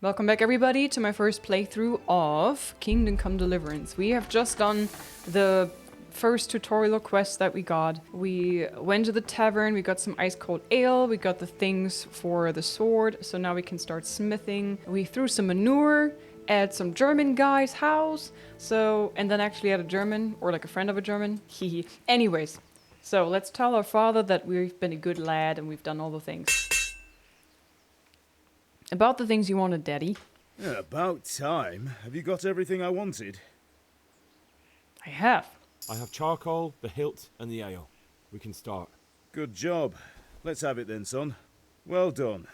Welcome back everybody to my first playthrough of Kingdom Come Deliverance. We have just done the first tutorial quest that we got. We went to the tavern, we got some ice cold ale, we got the things for the sword, so now we can start smithing. We threw some manure at some German guy's house, and then actually at a German, or like a friend of a German. Hehe. Anyways, so let's tell our father that we've been a good lad and we've done all the things. About the things you wanted, Daddy. Yeah, about time. Have you got everything I wanted? I have. I have charcoal, the hilt, and the ale. We can start. Good job. Let's have it then, son. Well done.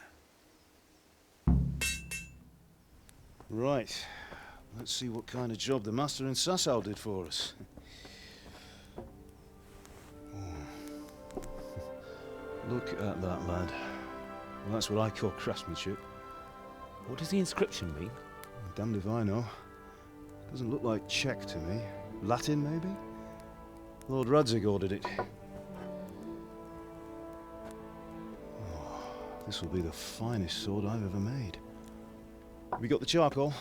Right. Let's see what kind of job the master in Sasau did for us. Look at that, lad. Well, that's what I call craftsmanship. What does the inscription mean? Damned if I know. Doesn't look like Czech to me. Latin, maybe? Lord Radzig ordered it. Oh, this will be the finest sword I've ever made. We got the charcoal?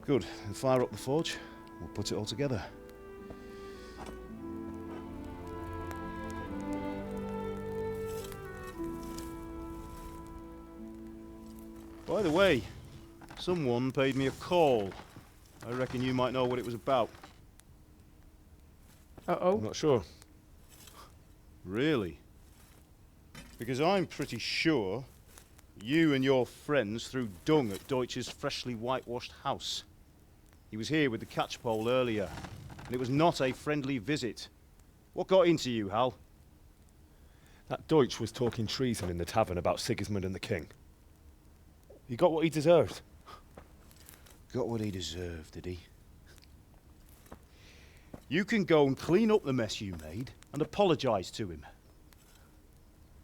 Good. Then fire up the forge. We'll put it all together. By the way, someone paid me a call. I reckon you might know what it was about. Uh-oh. I'm not sure. Really? Because I'm pretty sure you and your friends threw dung at Deutsch's freshly whitewashed house. He was here with the catchpole earlier, and it was not a friendly visit. What got into you, Hal? That Deutsch was talking treason in the tavern about Sigismund and the king. He got what he deserved. Got what he deserved, did he? You can go and clean up the mess you made and apologise to him.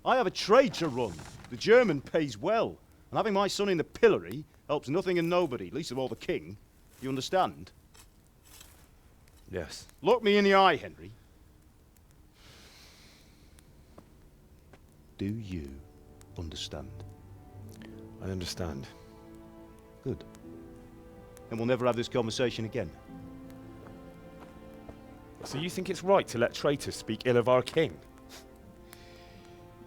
I have a trade to run. The German pays well, and having my son in the pillory helps nothing and nobody, least of all the king. You understand? Yes. Look me in the eye, Henry. Do you understand? I understand. Good. Then we'll never have this conversation again. So you think it's right to let traitors speak ill of our king?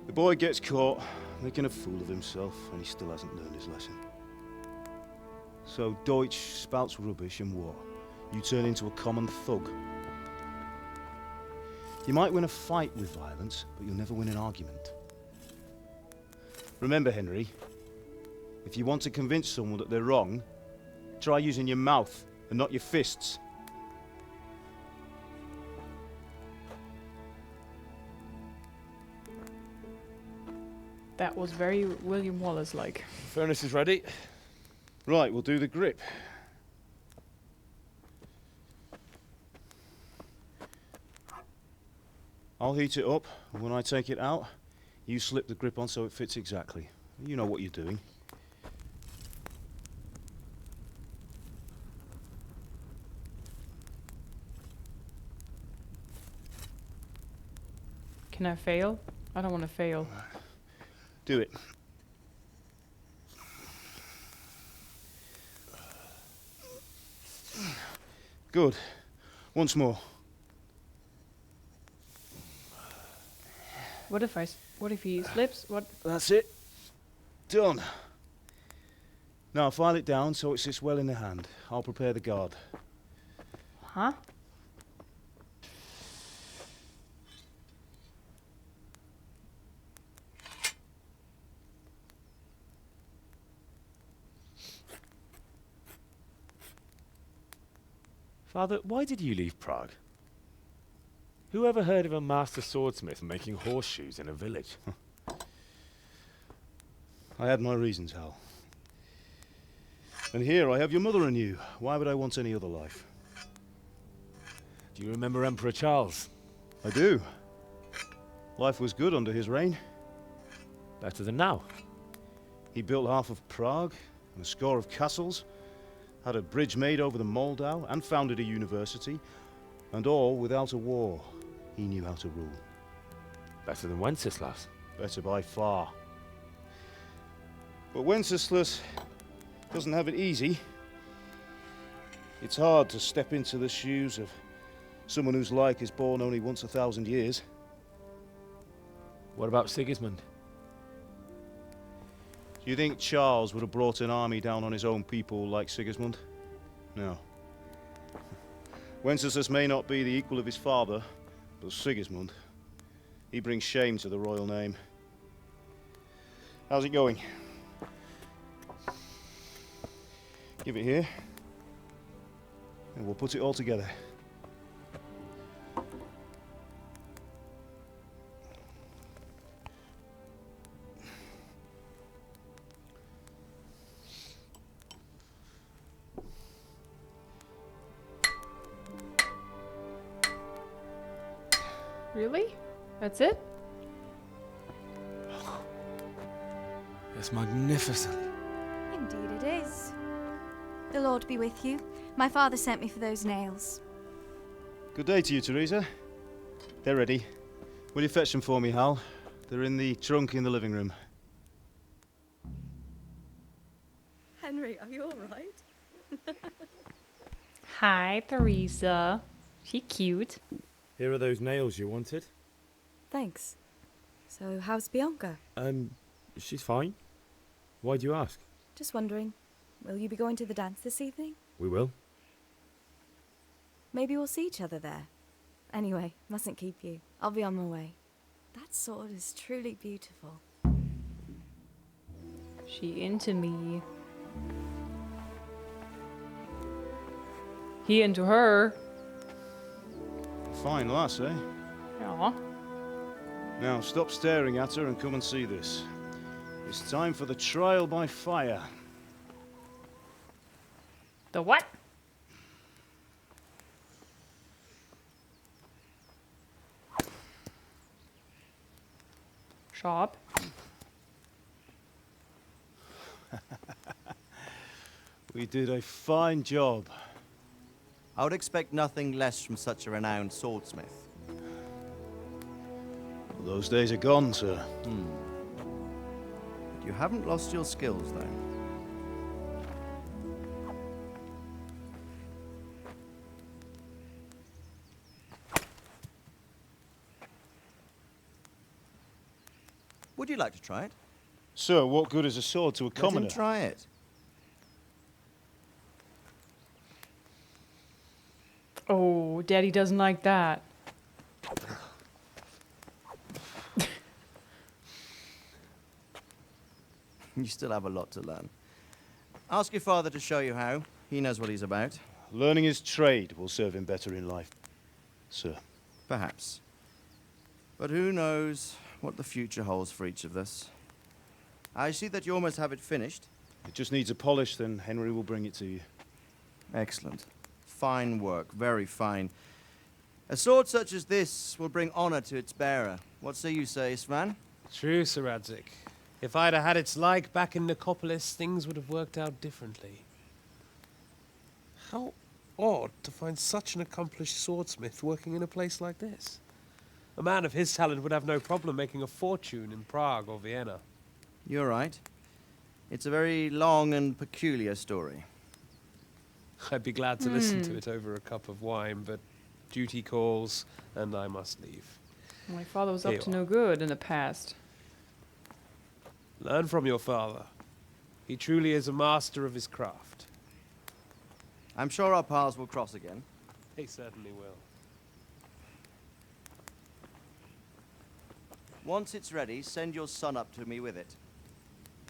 The boy gets caught making a fool of himself, and he still hasn't learned his lesson. So Deutsch spouts rubbish, and what? You turn into a common thug. You might win a fight with violence, but you'll never win an argument. Remember, Henry, if you want to convince someone that they're wrong, try using your mouth and not your fists. That was very William Wallace-like. Furnace is ready. Right, we'll do the grip. I'll heat it up, and when I take it out, you slip the grip on so it fits exactly. You know what you're doing. Can I fail? I don't want to fail. Do it. Good. Once more. What if he slips? What? That's it. Done. Now file it down so it sits well in the hand. I'll prepare the guard. Huh? Father, why did you leave Prague? Who ever heard of a master swordsmith making horseshoes in a village? I had my reasons, Hal. And here I have your mother and you. Why would I want any other life? Do you remember Emperor Charles? I do. Life was good under his reign. Better than now. He built half of Prague and a score of castles, had a bridge made over the Moldau, and founded a university, and all without a war. He knew how to rule. Better than Wenceslas. Better by far. But Wenceslas, doesn't have it easy. It's hard to step into the shoes of someone whose like is born only once 1,000 years. What about Sigismund? Do you think Charles would have brought an army down on his own people like Sigismund? No. Wenceslas may not be the equal of his father, but Sigismund, he brings shame to the royal name. How's it going? Give it here, and we'll put it all together. Really? That's it? It's magnificent. Indeed it is. The Lord be with you. My father sent me for those nails. Good day to you, Teresa. They're ready. Will you fetch them for me, Hal? They're in the trunk in the living room. Henry, are you all right? Hi, Teresa. She cute. Here are those nails you wanted. Thanks. So, how's Bianca? She's fine. Why do you ask? Just wondering, will you be going to the dance this evening? We will. Maybe we'll see each other there. Anyway, mustn't keep you. I'll be on my way. That sword is truly beautiful. She into me. He into her. Fine lass, eh? Aw. Now, stop staring at her and come and see this. It's time for the trial by fire. The what? Sharp. We did a fine job. I would expect nothing less from such a renowned swordsmith. Well, those days are gone, sir. You haven't lost your skills, though. Would you like to try it? Sir, what good is a sword to a Let commoner? him try it. Oh, Daddy doesn't like that. You still have a lot to learn. Ask your father to show you how. He knows what he's about. Learning his trade will serve him better in life, sir. Perhaps. But who knows what the future holds for each of us. I see that you almost have it finished. It just needs a polish, then Henry will bring it to you. Excellent. Fine work, very fine. A sword such as this will bring honor to its bearer. What say you, Svan? True, Sir Radzik. If I'd have had its like back in Nicopolis, things would have worked out differently. How odd to find such an accomplished swordsmith working in a place like this. A man of his talent would have no problem making a fortune in Prague or Vienna. You're right. It's a very long and peculiar story. I'd be glad to listen to it over a cup of wine, but duty calls, and I must leave. My father was Here up you to are. no good in the past. Learn from your father. He truly is a master of his craft. I'm sure our paths will cross again. He certainly will. Once it's ready, send your son up to me with it.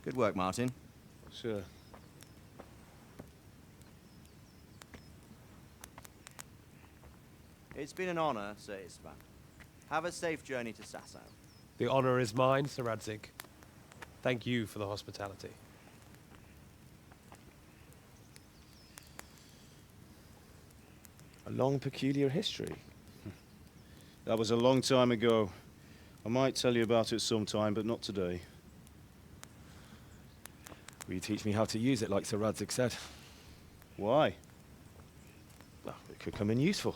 Good work, Martin. Sir. It's been an honor, Sir Istvan. Have a safe journey to Sasau. The honor is mine, Sir Radzik. Thank you for the hospitality. A long, peculiar history. That was a long time ago. I might tell you about it sometime, but not today. Will you teach me how to use it like Sir Radzik said? Why? Well, it could come in useful.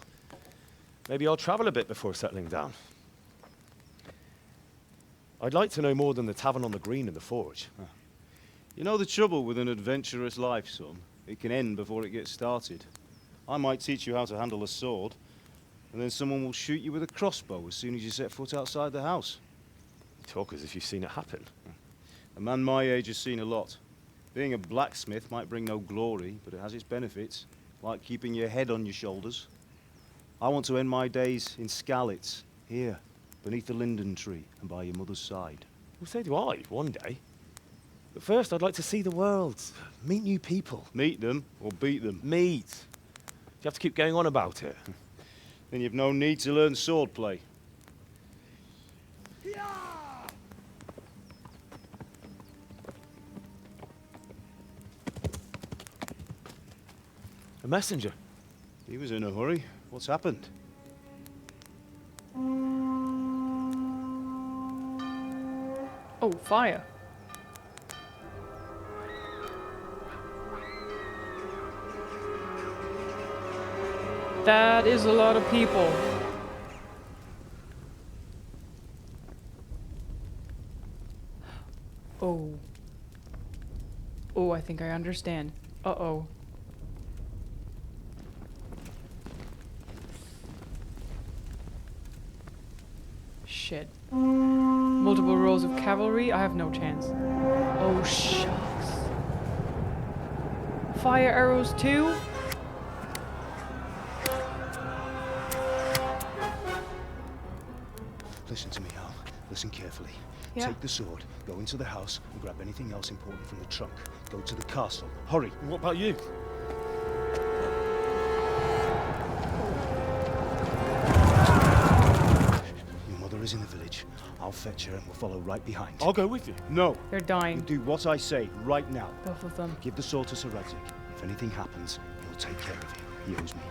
Maybe I'll travel a bit before settling down. I'd like to know more than the tavern on the green and the forge. You know the trouble with an adventurous life, son? It can end before it gets started. I might teach you how to handle a sword, and then someone will shoot you with a crossbow as soon as you set foot outside the house. You talk as if you've seen it happen. A man my age has seen a lot. Being a blacksmith might bring no glory, but it has its benefits, like keeping your head on your shoulders. I want to end my days in Skalitz, here, beneath the linden tree and by your mother's side. Well, so do I, one day. But first, I'd like to see the world, meet new people. Meet them or beat them. Meet. Do you have to keep going on about it? Then you've no need to learn swordplay. A messenger. He was in a hurry. What's happened? Oh, fire. That is a lot of people. Oh. Oh, I think I understand. Uh-oh. Shit. Multiple rows of cavalry? I have no chance. Oh, shucks. Fire arrows too? Listen to me, Al. Listen carefully. Yeah. Take the sword, go into the house, and grab anything else important from the trunk. Go to the castle. Hurry. What about you? Your mother is in the village. I'll fetch her and we'll follow right behind. I'll go with you. No. They're You dying. do what I say right now. Both of them. Give the sword to Sir Radzik. If anything happens, he'll take care of you. He owes me.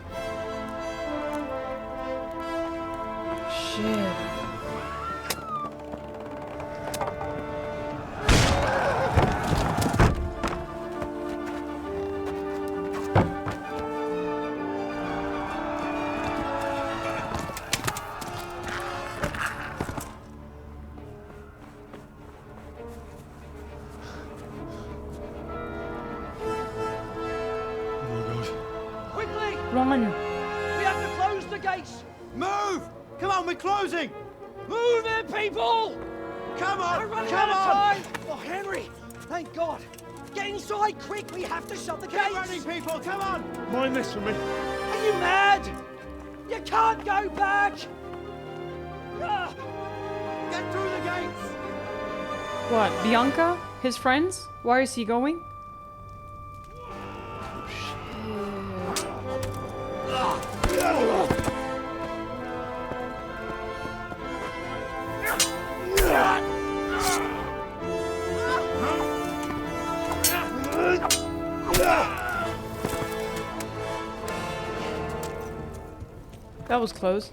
Shit. Quickly! Run. We have to close the gates! Move! Come on, we're closing! Move it, people! Come We're on! running Come out of on! time! Oh, Henry! Thank God! Get inside, quick! We have to shut the Get gates! running, people! Come on! Mind this for me. Are you mad? You can't go back! Ah! Get through the gates! What? Bianca? His friends? Why is he going? That was close.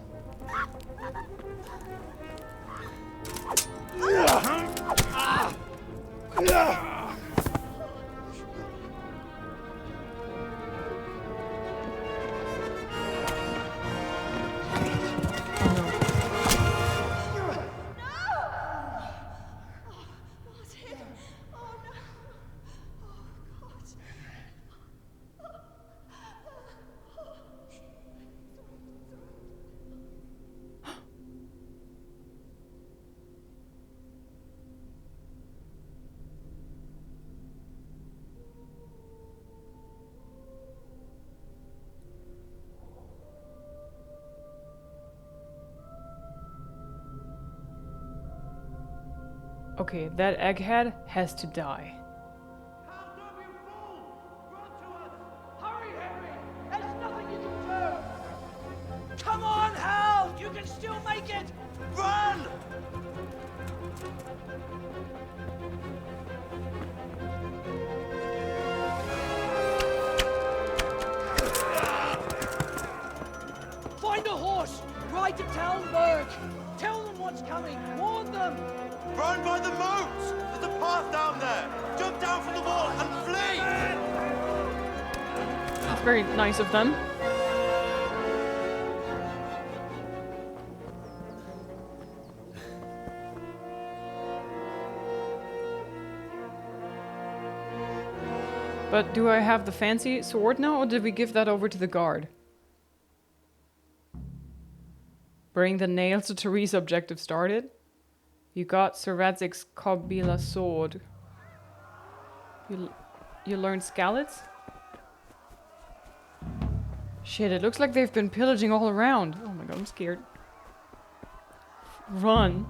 Okay, that egghead has to die. Hal, don't be a fool! Run to us! Hurry, Henry! There's nothing you can do! Come on, Hal! You can still make it! Run! Find a horse! Ride to Talmberg! Tell them what's coming! Warn them! Run by the moat! There's a path down there! Jump down from the wall and flee! That's very nice of them. But do I have the fancy sword now, or did we give that over to the guard? Bring the nails to Therese objective started. You got Sir Radzig's Kobila sword. You learned Scallots? Shit, it looks like they've been pillaging all around. Oh my god, I'm scared. Run.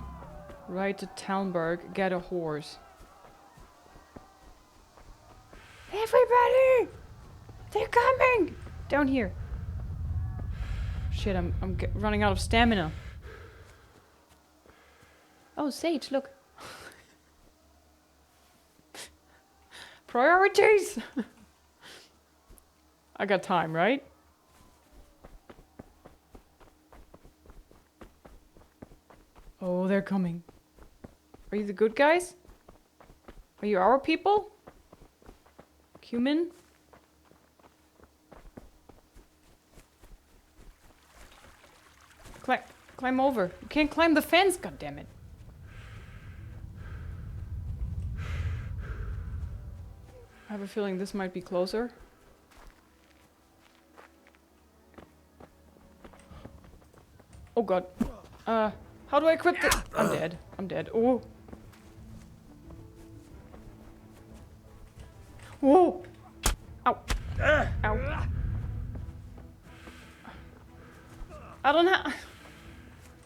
Ride to Talmberg, get a horse. Everybody! They're coming! Down here. Shit, I'm running out of stamina. Oh, Sage, look. Priorities! I got time, right? Oh, they're coming. Are you the good guys? Are you our people? Cumin? Climb over. You can't climb the fence, goddammit. I have a feeling this might be closer. Oh god. How do I equip this? I'm dead. I'm dead. Oh. Whoa! Ow. Ow. I don't know.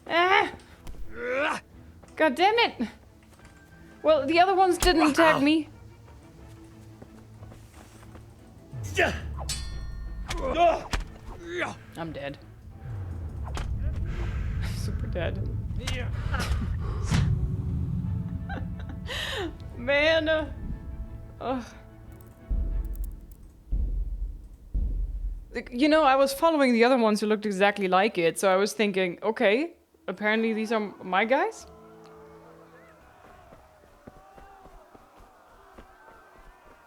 Ah! God damn it! Well, the other ones didn't attack me. I'm dead. Super dead. Man. You know, I was following the other ones who looked exactly like it, so I was thinking, okay, apparently these are my guys?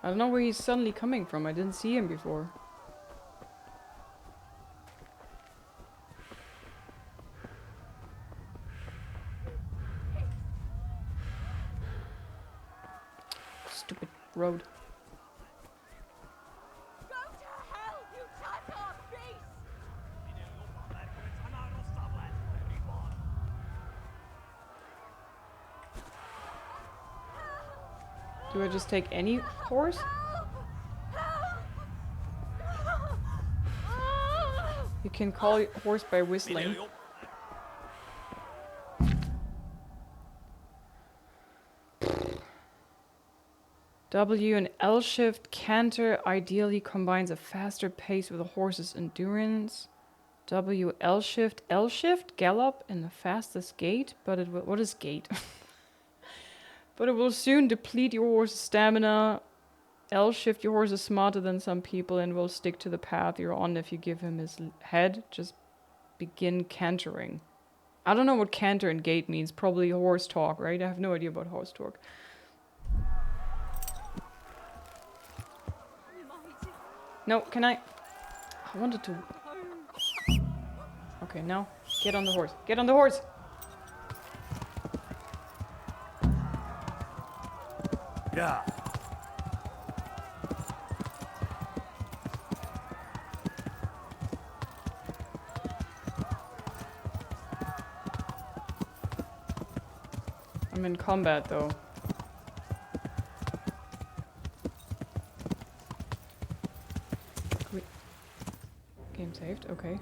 I don't know where he's suddenly coming from. I didn't see him before. Stupid road. Do I just take any horse? You can call a horse by whistling. W and L shift canter ideally combines a faster pace with a horse's endurance. W L shift gallop in the fastest gait, but it will, what is gait? But it will soon deplete your horse's stamina. L shift, your horse is smarter than some people and will stick to the path you're on if you give him his head. Just begin cantering. I don't know what canter and gait means. Probably horse talk, right? I have no idea about horse talk. No, can I wanted to. Okay, now get on the horse. Get on the horse! Yeah. I'm in combat though. Game saved, okay.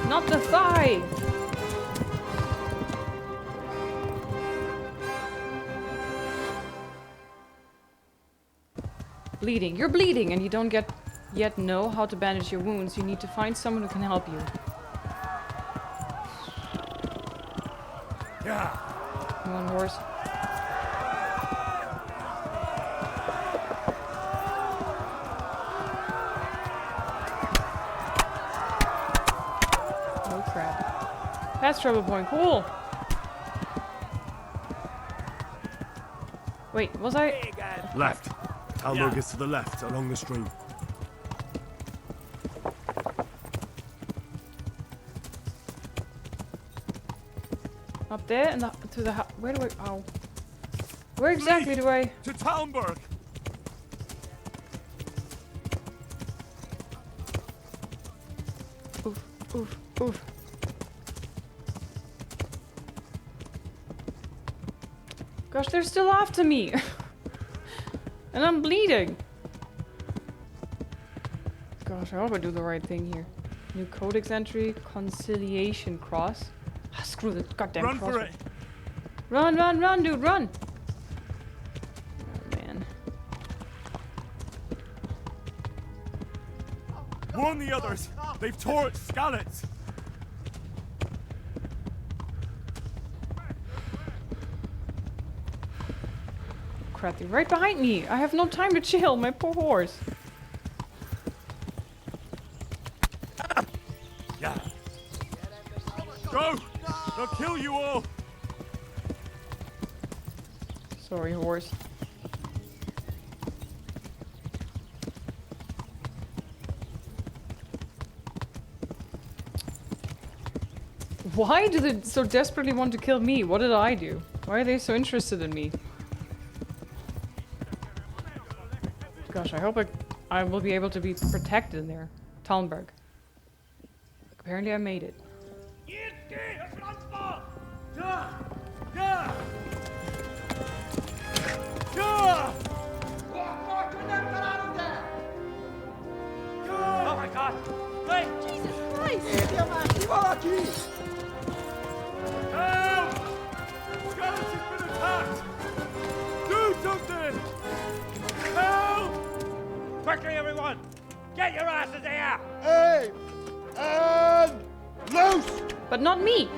Not the thigh! Bleeding. You're bleeding and you don't yet know how to bandage your wounds. You need to find someone who can help you. Yeah. Come on, horse. Oh crap. Fast travel point, cool! Wait, was I? Left. Talmberg is to the left, along the stream. Up there and to the where do I? Oh, where exactly do I? To Talmberg! Oof, oof, oof. Gosh, they're still after me. And I'm bleeding. Gosh, I hope I do the right thing here. New codex entry, conciliation cross. Ah, screw the goddamn Run cross. for it! Run, run, run, dude, run! Oh, man. Warn the others! They've tore at Skalitz! Crap, they're right behind me. I have no time to chill, my poor horse. Yeah. Go! They'll kill you all! Sorry, horse. Why do they so desperately want to kill me? What did I do? Why are they so interested in me? Gosh, I hope I will be able to be protected in there. Talmberg. Apparently I made it. Oh my God! Wait! Jesus Christ! Help! Skalitz has been attacked! Do something! Help! Quickly, everyone! Get your asses here! Hey! And loose! But not me!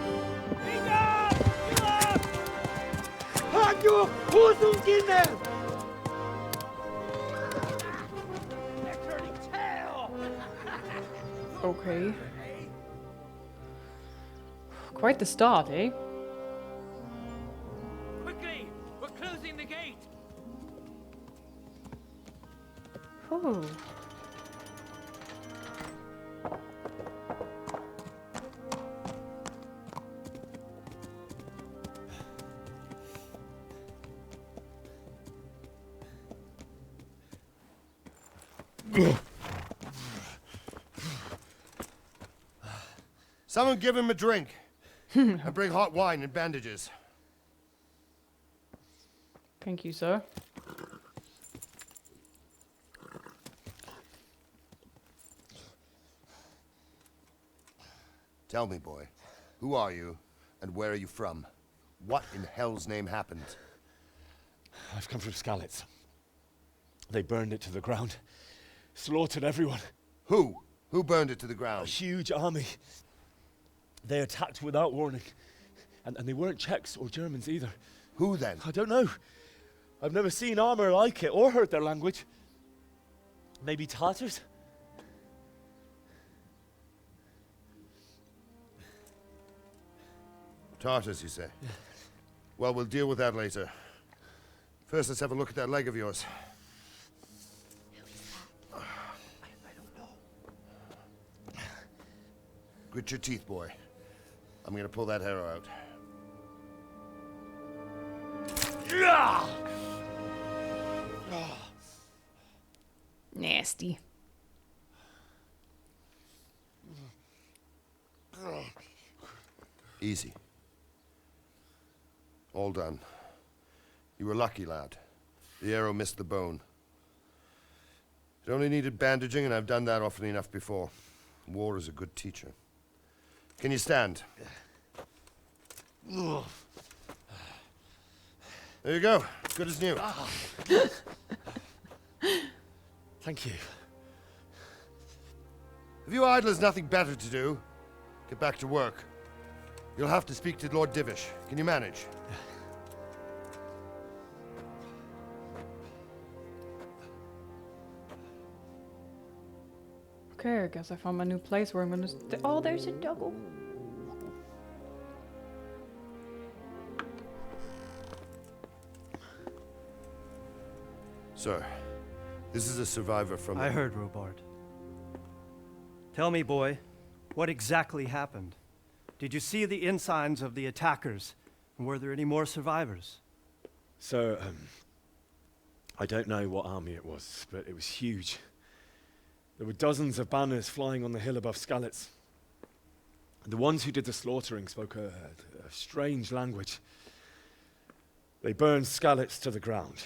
They're turning tail! Okay. Quite the start, eh? Quickly! We're closing the gate! Oh. Someone give him a drink. And bring hot wine and bandages. Thank you, sir. Tell me, boy, who are you and where are you from? What in hell's name happened? I've come from Skalitz. They burned it to the ground. Slaughtered everyone. Who? Who burned it to the A ground? huge army. They attacked without warning. And they weren't Czechs or Germans either. Who then? I don't know. I've never seen armor like it or heard their language. Maybe Tatars? Tartars, you say? Well, we'll deal with that later. First, let's have a look at that leg of yours. I don't know. Grit your teeth, boy. I'm gonna pull that hair out. Nasty. Easy. All done. You were lucky, lad. The arrow missed the bone. It only needed bandaging, and I've done that often enough before. War is a good teacher. Can you stand? There you go. Good as new. Thank you. If you idlers nothing better to do, get back to work. You'll have to speak to Lord Divish. Can you manage? Okay, I guess I found my new place where I'm gonna stay. Oh, there's a doggo. Sir, this is a survivor from... I heard, Robard. Tell me, boy, what exactly happened? Did you see the ensigns of the attackers Were there any more survivors? So, I don't know what army it was, but it was huge. There were dozens of banners flying on the hill above Skalitz. The ones who did the slaughtering spoke a strange language. They burned Skalitz to the ground,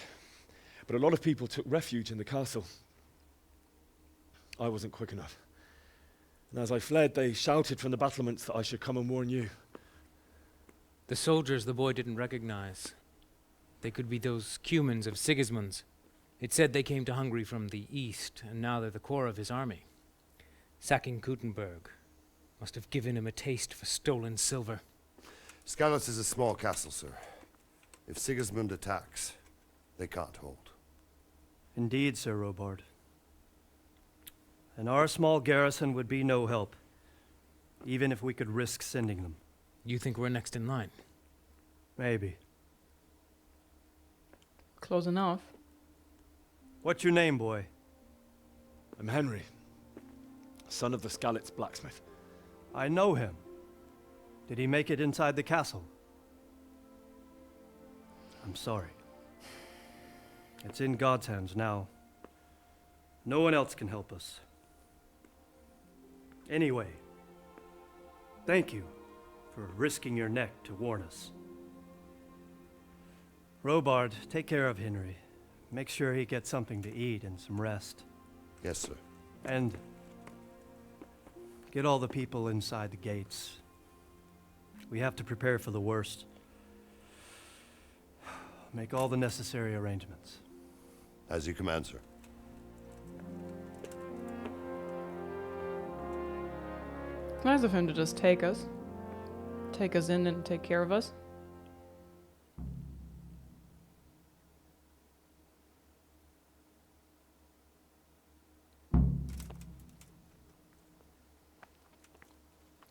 but a lot of people took refuge in the castle. I wasn't quick enough. And as I fled, they shouted from the battlements that I should come and warn you. The soldiers the boy didn't recognize. They could be those Cumans of Sigismund's. It said they came to Hungary from the east, and now they're the core of his army. Sacking Kuttenberg must have given him a taste for stolen silver. Skalitz is a small castle, sir. If Sigismund attacks, they can't hold. Indeed, Sir Robard. And our small garrison would be no help, even if we could risk sending them. You think we're next in line? Maybe. Close enough. What's your name, boy? I'm Henry, son of the Skalitz blacksmith. I know him. Did he make it inside the castle? I'm sorry. It's in God's hands now. No one else can help us. Anyway, thank you for risking your neck to warn us. Robard, take care of Henry. Make sure he gets something to eat and some rest. Yes, sir. And get all the people inside the gates. We have to prepare for the worst. Make all the necessary arrangements. As you command, sir. Nice of him to just take us. Take us in and take care of us.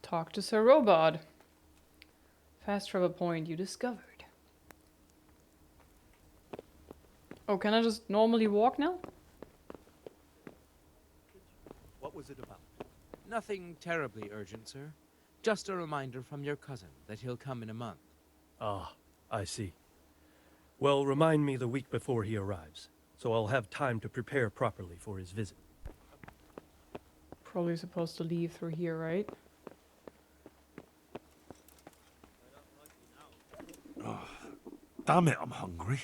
Talk to Sir Robard. Fast travel point you discovered. Oh, can I just normally walk now? What was it about? Nothing terribly urgent, sir. Just a reminder from your cousin that he'll come in a month. Ah, I see. Well, remind me the week before he arrives, so I'll have time to prepare properly for his visit. Probably supposed to leave through here, right? Damn it, I'm hungry.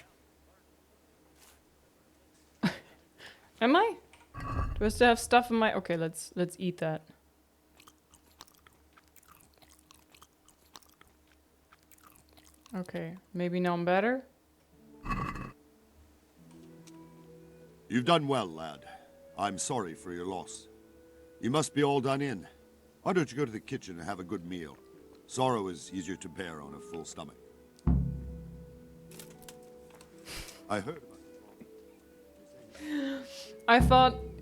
Am I? Do I still have stuff in my... Okay, let's eat that. Okay, maybe now I'm better. You've done well, lad. I'm sorry for your loss. You must be all done in. Why don't you go to the kitchen and have a good meal? Sorrow is easier to bear on a full stomach. I heard about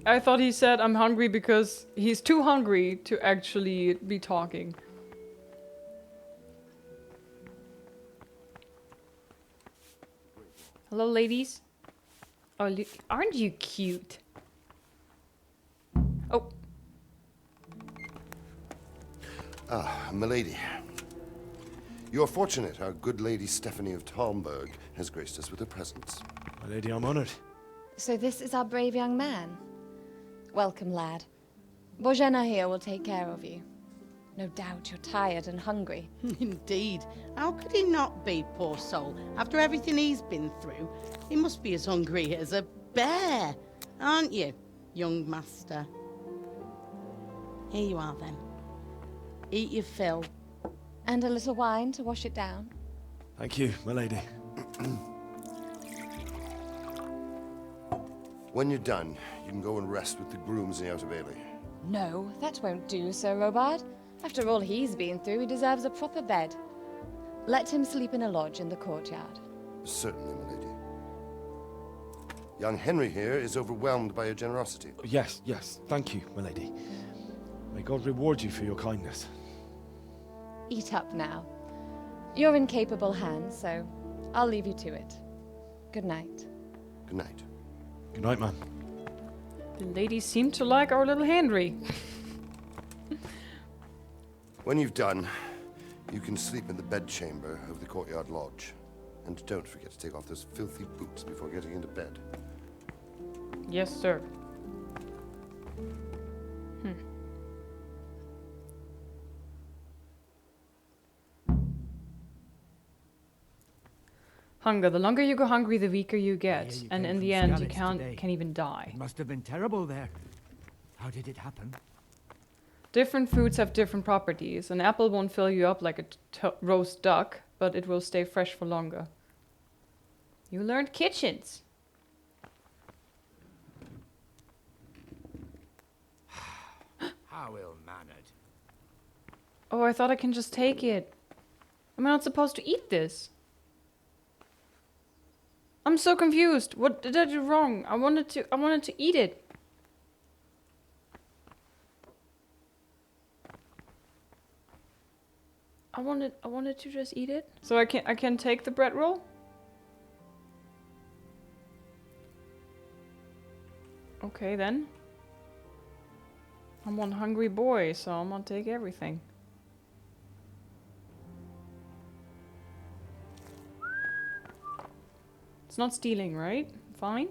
I thought he said I'm hungry because he's too hungry to actually be talking. Hello, ladies. Oh, aren't you cute? Oh. Ah, milady. You are fortunate our good lady Stephanie of Talmberg has graced us with her presence. My lady, I'm honored. So this is our brave young man. Welcome, lad. Bożena here will take care of you. No doubt you're tired and hungry. Indeed. How could he not be, poor soul? After everything he's been through, he must be as hungry as a bear, aren't you, young master? Here you are, then. Eat your fill. And a little wine to wash it down. Thank you, my lady. When you're done, you can go and rest with the grooms in the Outer Bailey. No, that won't do, Sir Robard. After all he's been through, he deserves a proper bed. Let him sleep in a lodge in the courtyard. Certainly, my lady. Young Henry here is overwhelmed by your generosity. Yes, yes, thank you, my lady. May God reward you for your kindness. Eat up now. You're in capable hands, so I'll leave you to it. Good night. Good night. Good night, man. The ladies seem to like our little Henry. When you've done, You can sleep in the bedchamber of the courtyard lodge. And don't forget to take off those filthy boots before getting into bed. Yes, sir. Hunger. The longer you go hungry, the weaker you get. You And came in from the end, you Skalitz can even die. It must have been terrible there. How did it happen? Different foods have different properties. An apple won't fill you up like a roast duck, but it will stay fresh for longer. You learned kitchens. How ill-mannered. Oh, I thought I can just take it. Am I not supposed to eat this? I'm so confused. What did I do wrong? I wanted to eat it. I wanted to just eat it. So I can take the bread roll? Okay then. I'm one hungry boy, so I'm gonna take everything. It's not stealing, right? Fine.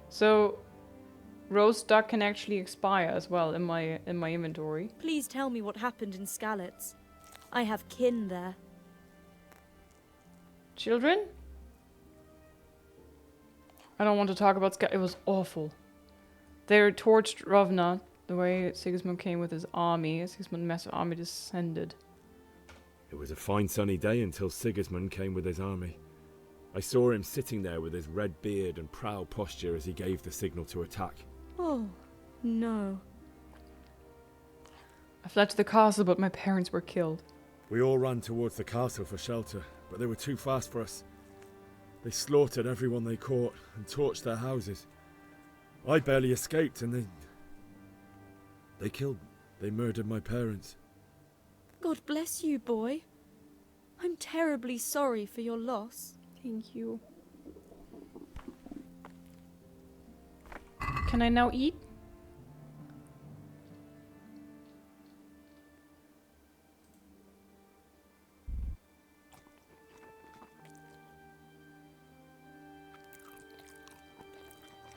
So, roast duck can actually expire as well in my inventory. Please tell me what happened in Skalitz. I have kin there. Children? I don't want to talk about Skalitz. It was awful. They torched Rovna the way Sigismund came with his army. Sigismund's massive army descended. It was a fine sunny day until Sigismund came with his army. I saw him sitting there with his red beard and proud posture as he gave the signal to attack. Oh, no. I fled to the castle, but my parents were killed. We all ran towards the castle for shelter, but they were too fast for us. They slaughtered everyone they caught and torched their houses. I barely escaped and they murdered my parents. God bless you, boy. I'm terribly sorry for your loss. Thank you. Can I now eat?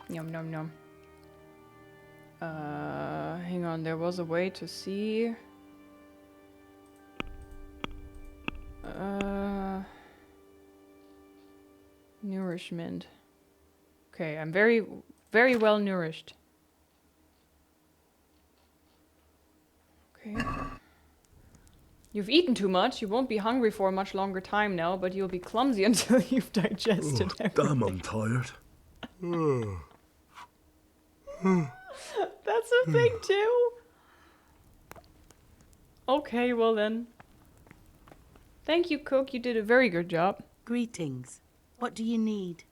Yum, yum, yum. Hang on, there was a way to see. Nourishment. Okay, I'm very, very well nourished. Okay. You've eaten too much. You won't be hungry for a much longer time now, but you'll be clumsy until you've digested everything. Damn, I'm tired. That's a thing too. Okay, well then. Thank you, cook. You did a very good job. Greetings. What do you need?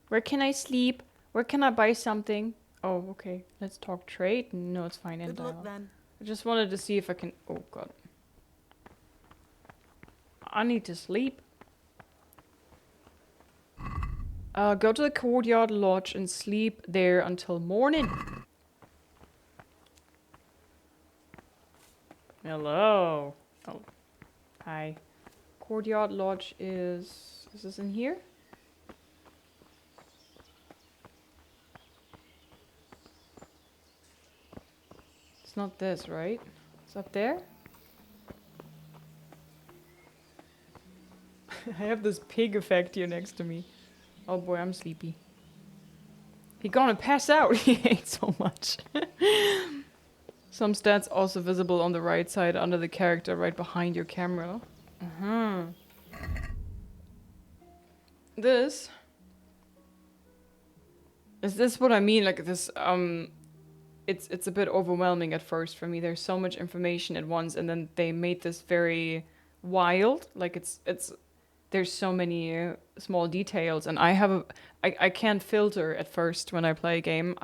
Where can I sleep? Where can I buy something? Oh, okay. Let's talk trade. No, it's fine. Good luck then. I just wanted to see if I can... Oh, God. I need to sleep. Go to the courtyard lodge and sleep there until morning. Hello. Oh. Hi. Courtyard lodge is... Is this in here? It's not this, right? It's up there? I have this pig effect here next to me. Oh boy, I'm sleepy. He gonna pass out. He ate so much. Some stats also visible on the right side under the character right behind your camera. This is this what I mean? Like this, it's a bit overwhelming at first for me. There's so much information at once, and then they made this very wild. Like it's there's so many small details, and I can't filter at first when I play a game.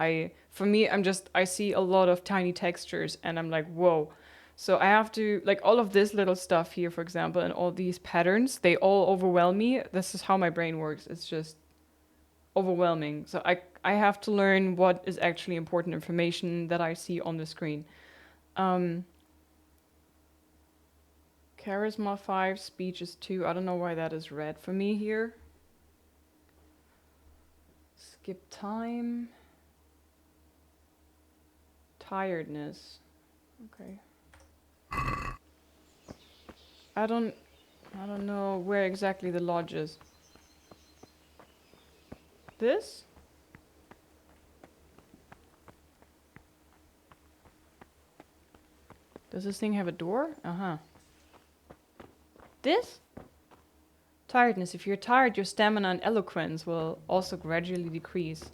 For me, I see a lot of tiny textures, and I'm like, whoa. So I have to, like, all of this little stuff here, for example, and all these patterns, they all overwhelm me. This is how my brain works. It's just, overwhelming. So I have to learn what is actually important information that I see on the screen. Charisma 5, speech is 2. I don't know why that is red for me here. Skip time. Tiredness. Okay. I don't know where exactly the lodge is. This? Does this thing have a door? Uh-huh. This? Tiredness. If you're tired, your stamina and eloquence will also gradually decrease.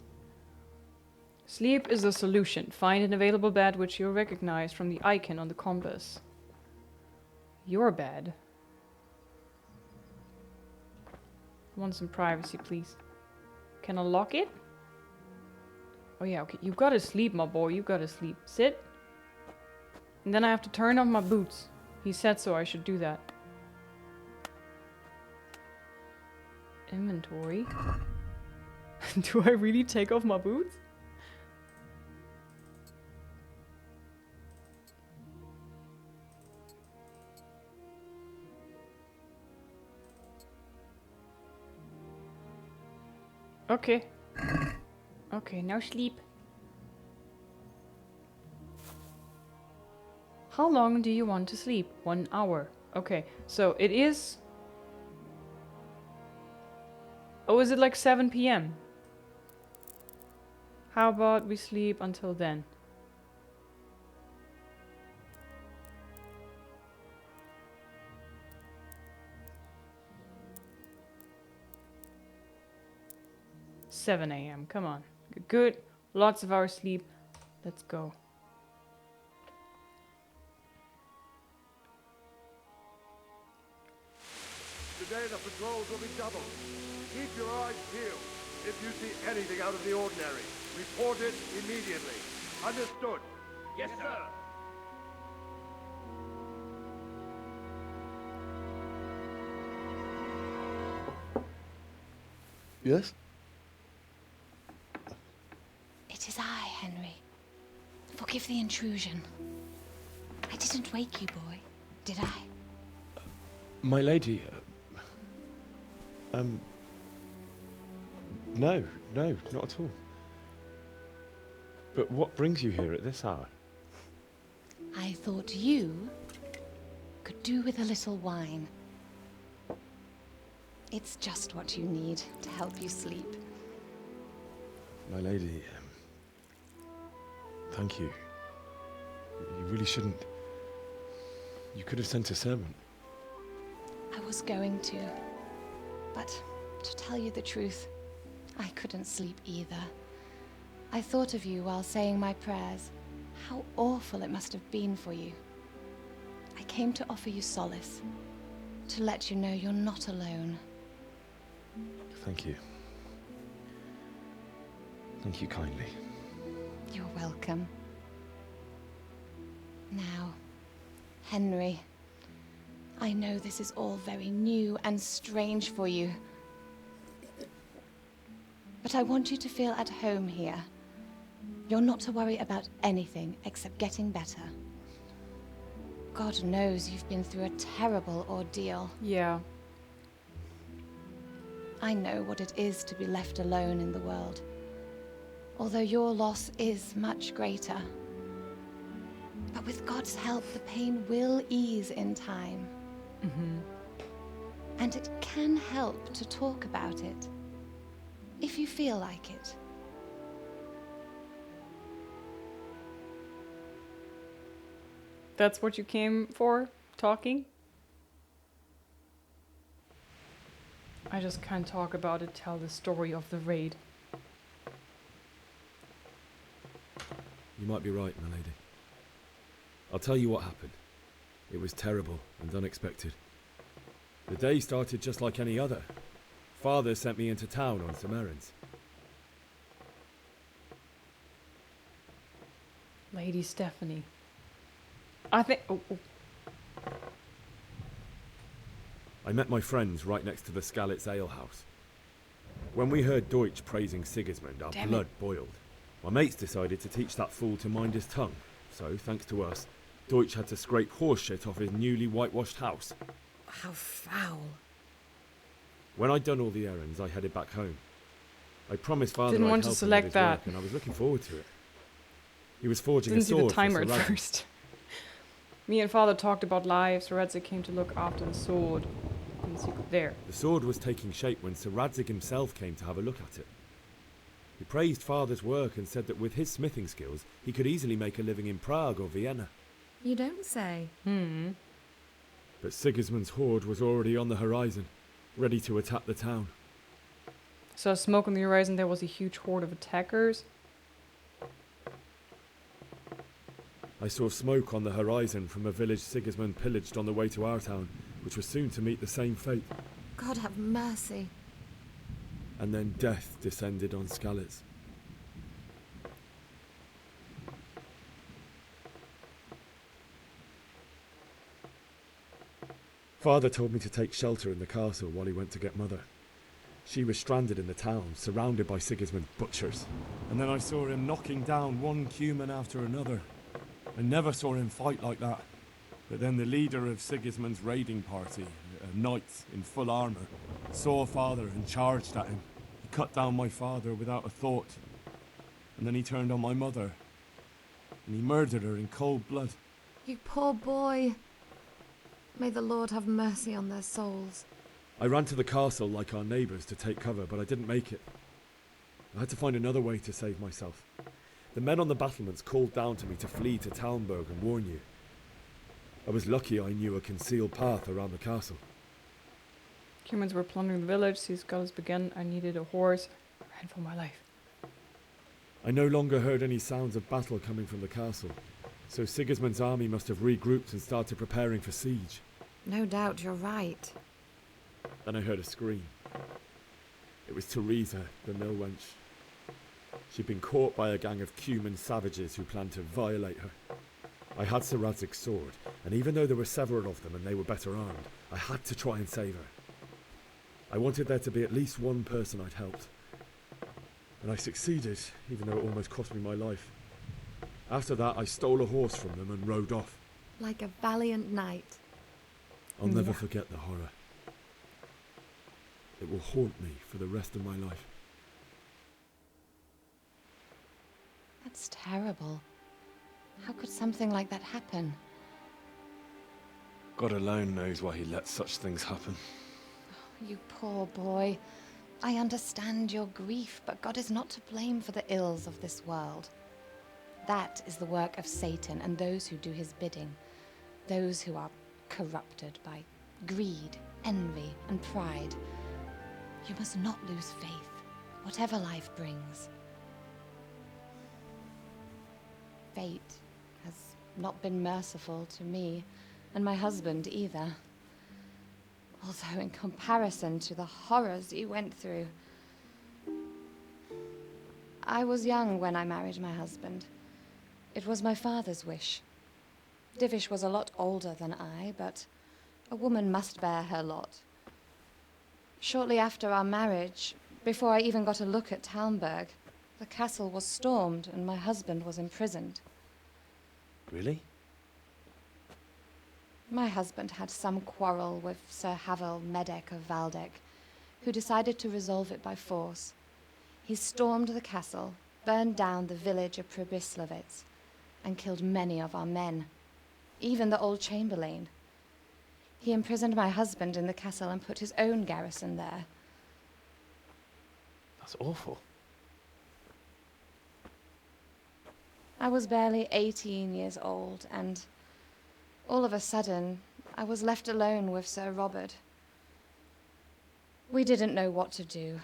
Sleep is the solution. Find an available bed which you'll recognize from the icon on the compass. Your bed. I want some privacy, please. Can I lock it? Oh yeah, okay. You gotta sleep, my boy. You gotta sleep. Sit. And then I have to turn off my boots. He said so I should do that. Inventory. Do I really take off my boots? Okay. Okay, now sleep. How long do you want to sleep? 1 hour. Okay, so it is... Oh, is it like 7 p.m.? How about we sleep until then? $7 a.m. Come on. Good. Lots of hours sleep. Let's go. Today the patrols will be doubled. Keep your eyes peeled. If you see anything out of the ordinary, report it immediately. Understood? Yes, sir. Yes? It is I, Henry. Forgive the intrusion. I didn't wake you, boy, did I? My lady, no, not at all. But what brings you here at this hour? I thought you could do with a little wine. It's just what you need to help you sleep. My lady, thank you. You really shouldn't. You could have sent a servant. I was going to, but to tell you the truth, I couldn't sleep either. I thought of you while saying my prayers. How awful it must have been for you. I came to offer you solace, to let you know you're not alone. Thank you. Thank you kindly. You're welcome. Now, Henry, I know this is all very new and strange for you. But I want you to feel at home here. You're not to worry about anything except getting better. God knows you've been through a terrible ordeal. Yeah. I know what it is to be left alone in the world. Although your loss is much greater. But with God's help, the pain will ease in time. Mm-hmm. And it can help to talk about it, if you feel like it. That's what you came for? Talking? I just can't talk about it, tell the story of the raid. You might be right, my lady. I'll tell you what happened. It was terrible and unexpected. The day started just like any other. Father sent me into town on some errands. Lady Stephanie. I think... Oh. I met my friends right next to the Skalitz Ale House. When we heard Deutsch praising Sigismund, our Damn blood boiled. My mates decided to teach that fool to mind his tongue. So, thanks to us, Deutsch had to scrape horse shit off his newly whitewashed house. How foul. When I'd done all the errands, I headed back home. I promised Father Didn't I'd want to help him select with his that. work, and I was looking forward to it. He was forging Didn't a see sword the timer for at Sir Radzig. first. Me and Father talked about lives. Sir Radzig came to look after the sword. Didn't see it there. The sword was taking shape when Sir Radzig himself came to have a look at it. He praised Father's work and said that with his smithing skills, he could easily make a living in Prague or Vienna. You don't say. But Sigismund's horde was already on the horizon, ready to attack the town. So smoke on the horizon, there was a huge horde of attackers. I saw smoke on the horizon from a village Sigismund pillaged on the way to our town, which was soon to meet the same fate. God have mercy. And then death descended on Skalitz. Father told me to take shelter in the castle while he went to get Mother. She was stranded in the town, surrounded by Sigismund's butchers. And then I saw him knocking down one Cuman after another. I never saw him fight like that. But then the leader of Sigismund's raiding party, a knight in full armour, saw Father and charged at him. He cut down my father without a thought. And then he turned on my mother. And he murdered her in cold blood. You poor boy. May the Lord have mercy on their souls. I ran to the castle like our neighbours to take cover, but I didn't make it. I had to find another way to save myself. The men on the battlements called down to me to flee to Talmberg and warn you. I was lucky I knew a concealed path around the castle. Humans were plundering the village. These guys began. I needed a horse. I ran for my life. I no longer heard any sounds of battle coming from the castle, so Sigismund's army must have regrouped and started preparing for siege. No doubt you're right. Then I heard a scream. It was Teresa, the mill wench. She'd been caught by a gang of Cuman savages who planned to violate her. I had Sir Radzig's sword, and even though there were several of them and they were better armed, I had to try and save her. I wanted there to be at least one person I'd helped. And I succeeded, even though it almost cost me my life. After that, I stole a horse from them and rode off. Like a valiant knight. I'll never forget the horror. It will haunt me for the rest of my life. That's terrible. How could something like that happen? God alone knows why he lets such things happen. You poor boy. I understand your grief, but God is not to blame for the ills of this world. That is the work of Satan and those who do his bidding. Those who are corrupted by greed, envy, and pride. You must not lose faith, whatever life brings. Fate has not been merciful to me, and my husband either. Although in comparison to the horrors you went through. I was young when I married my husband. It was my father's wish. Divish was a lot older than I, but a woman must bear her lot. Shortly after our marriage, before I even got a look at Talmberg, the castle was stormed and my husband was imprisoned. Really? My husband had some quarrel with Sir Havel Medek of Valdek, who decided to resolve it by force. He stormed the castle, burned down the village of Pribyslavitz, and killed many of our men, even the old chamberlain. He imprisoned my husband in the castle and put his own garrison there. That's awful. I was barely 18 years old, and all of a sudden, I was left alone with Sir Robert. We didn't know what to do.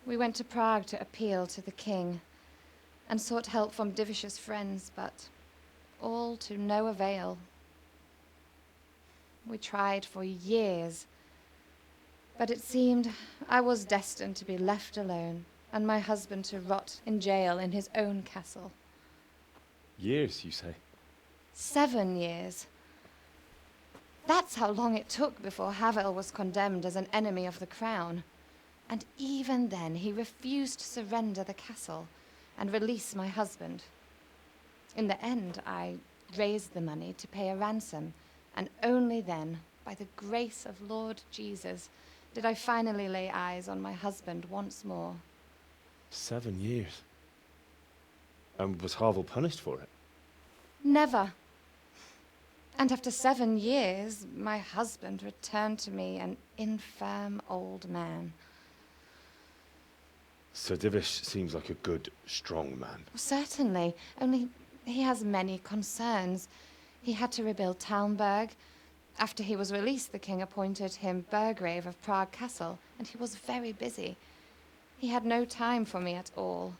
We went to Prague to appeal to the king and sought help from Divish's friends, but all to no avail. We tried for years, but it seemed I was destined to be left alone and my husband to rot in jail in his own castle. Years, you say? 7 years. That's how long it took before Havel was condemned as an enemy of the crown. And even then, he refused to surrender the castle and release my husband. In the end, I raised the money to pay a ransom, and only then, by the grace of Lord Jesus, did I finally lay eyes on my husband once more. 7 years. And was Harville punished for it? Never. And after 7 years, my husband returned to me an infirm old man. Sir Divish seems like a good, strong man. Certainly, only he has many concerns. He had to rebuild Talmberg. After he was released, the king appointed him Burgrave of Prague Castle, and he was very busy. He had no time for me at all.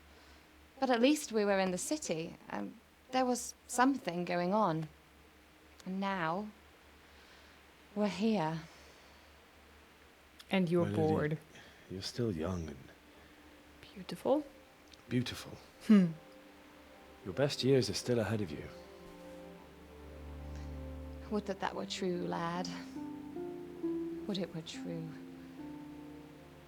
But at least we were in the city, and there was something going on. And now, we're here. And you're My lady, bored. You're still young and Beautiful. beautiful. Hmm. Your best years are still ahead of you. Would that were true, lad. Would it were true.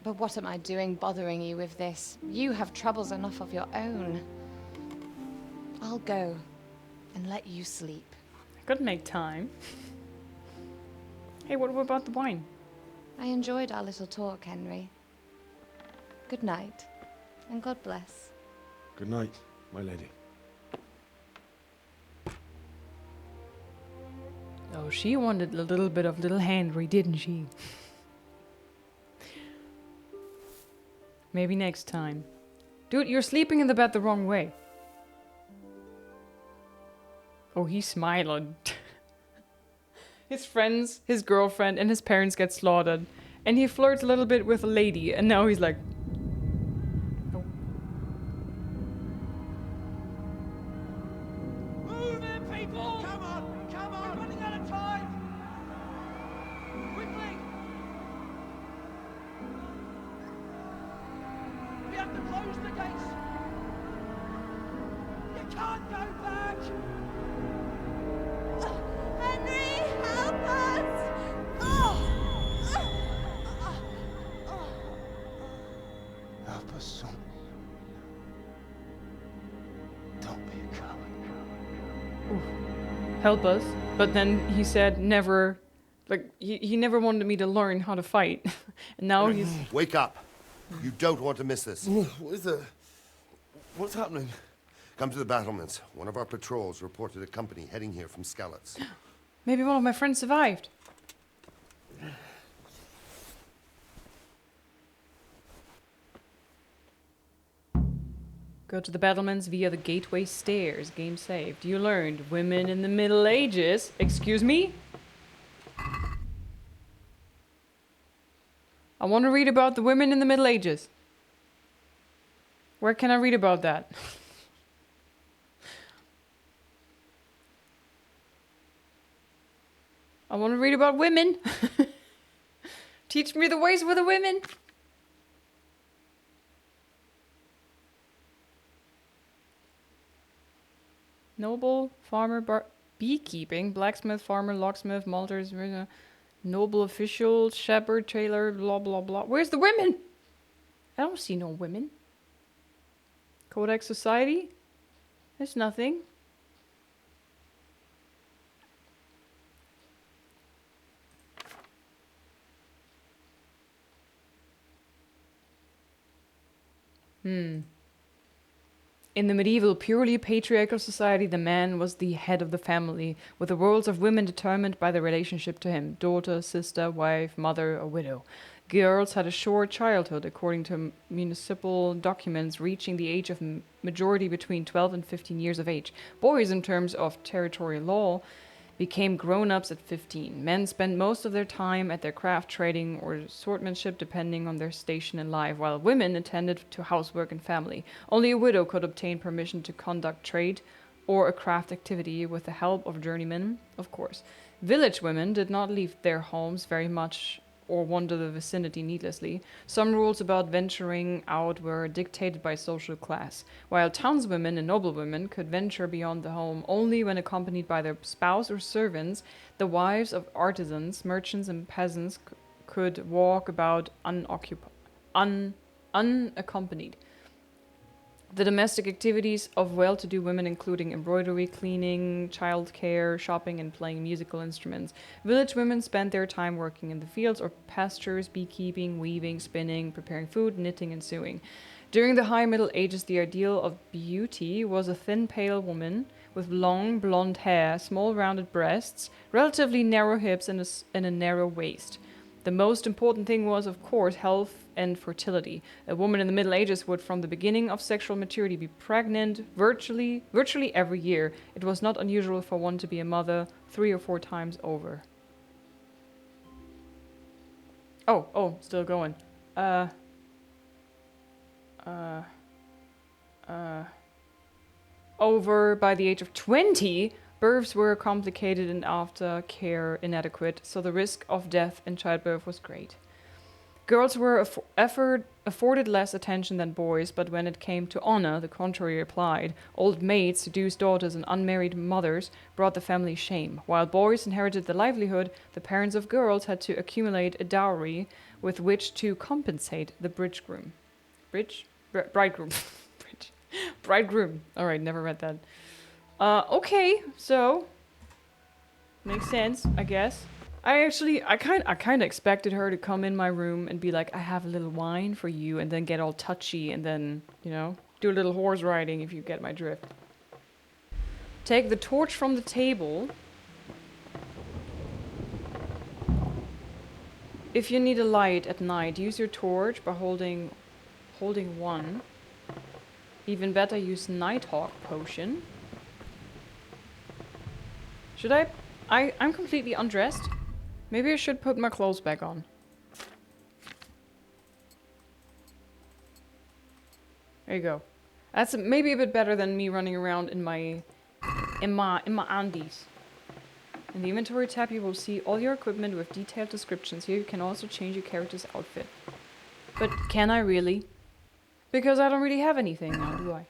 But what am I doing bothering you with this? You have troubles enough of your own. I'll go and let you sleep. I could make time. Hey, what about the wine? I enjoyed our little talk, Henry. Good night, and God bless. Good night, my lady. Oh, she wanted a little bit of little Henry, didn't she? Maybe next time. Dude, you're sleeping in the bed the wrong way. Oh, he's smiling. His friends, his girlfriend, and his parents get slaughtered. And he flirts a little bit with a lady, and now he's like... Oh. Move in, people! Come on! Come on! We're running out of time! Quickly! We have to close the gates! You can't go back! Henry, help us! Oh! Help us, son. Don't be a coward. Help us. But then he said never... Like, he never wanted me to learn how to fight. And now he's... Wake up. You don't want to miss this. What is it? What's happening? Come to the battlements. One of our patrols reported a company heading here from Skalitz. Maybe one of my friends survived. Go to the battlements via the gateway stairs. Game saved. You learned women in the Middle Ages. Excuse me? I want to read about the women in the Middle Ages. Where can I read about that? I want to read about women. Teach me the ways with the women. Noble, farmer, beekeeping, blacksmith, farmer, locksmith, malters, noble official, shepherd, tailor, blah, blah, blah. Where's the women? I don't see no women. Codex Society? There's nothing. In the medieval, purely patriarchal society, the man was the head of the family, with the roles of women determined by the relationship to him: daughter, sister, wife, mother, or widow. Girls had a short childhood, according to municipal documents, reaching the age of majority between 12 and 15 years of age. Boys, in terms of territorial law, became grown-ups at 15. Men spent most of their time at their craft, trading, or swordsmanship, depending on their station in life, while women attended to housework and family. Only a widow could obtain permission to conduct trade or a craft activity with the help of journeymen, of course. Village women did not leave their homes very much or wander the vicinity needlessly. Some rules about venturing out were dictated by social class, while townswomen and noblewomen could venture beyond the home only when accompanied by their spouse or servants. The wives of artisans, merchants, and peasants could walk about unaccompanied. The domestic activities of well-to-do women, including embroidery, cleaning, childcare, shopping, and playing musical instruments. Village women spent their time working in the fields or pastures, beekeeping, weaving, spinning, preparing food, knitting, and sewing. During the High Middle Ages, the ideal of beauty was a thin, pale woman with long, blonde hair, small, rounded breasts, relatively narrow hips, and a narrow waist. The most important thing was, of course, health and fertility. A woman in the Middle Ages would, from the beginning of sexual maturity, be pregnant virtually every year. It was not unusual for one to be a mother 3 or 4 times over. Oh, still going. Over by the age of 20, births were complicated and aftercare inadequate, so the risk of death in childbirth was great. Girls were afforded less attention than boys, but when it came to honor, the contrary applied. Old maids, seduced daughters, and unmarried mothers brought the family shame. While boys inherited the livelihood, the parents of girls had to accumulate a dowry with which to compensate the bridegroom. Bridegroom. Bridegroom. Alright, never read that. Okay, so makes sense, I guess. I kind of expected her to come in my room and be like, I have a little wine for you, and then get all touchy, and then, you know, do a little horse riding, if you get my drift. Take the torch from the table. If you need a light at night, use your torch by holding one. Even better, use Nighthawk potion. Should I'm completely undressed. Maybe I should put my clothes back on. There you go. That's maybe a bit better than me running around in my undies. In the inventory tab, you will see all your equipment with detailed descriptions. Here you can also change your character's outfit. But can I really? Because I don't really have anything now, do I?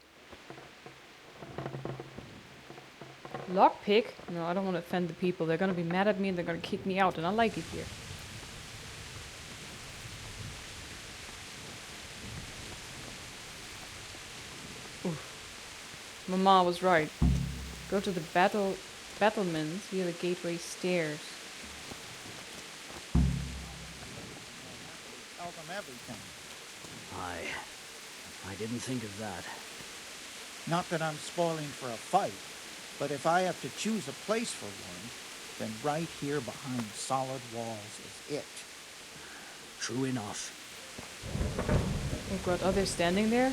Lockpick? No, I don't want to offend the people. They're gonna be mad at me and they're gonna kick me out, and I like it here. Oof. Mama was right. Go to the battlements via the gateway stairs. Tell them everything. I didn't think of that. Not that I'm spoiling for a fight, but if I have to choose a place for one, then right here behind solid walls is it. True enough. Oh god, are they standing there?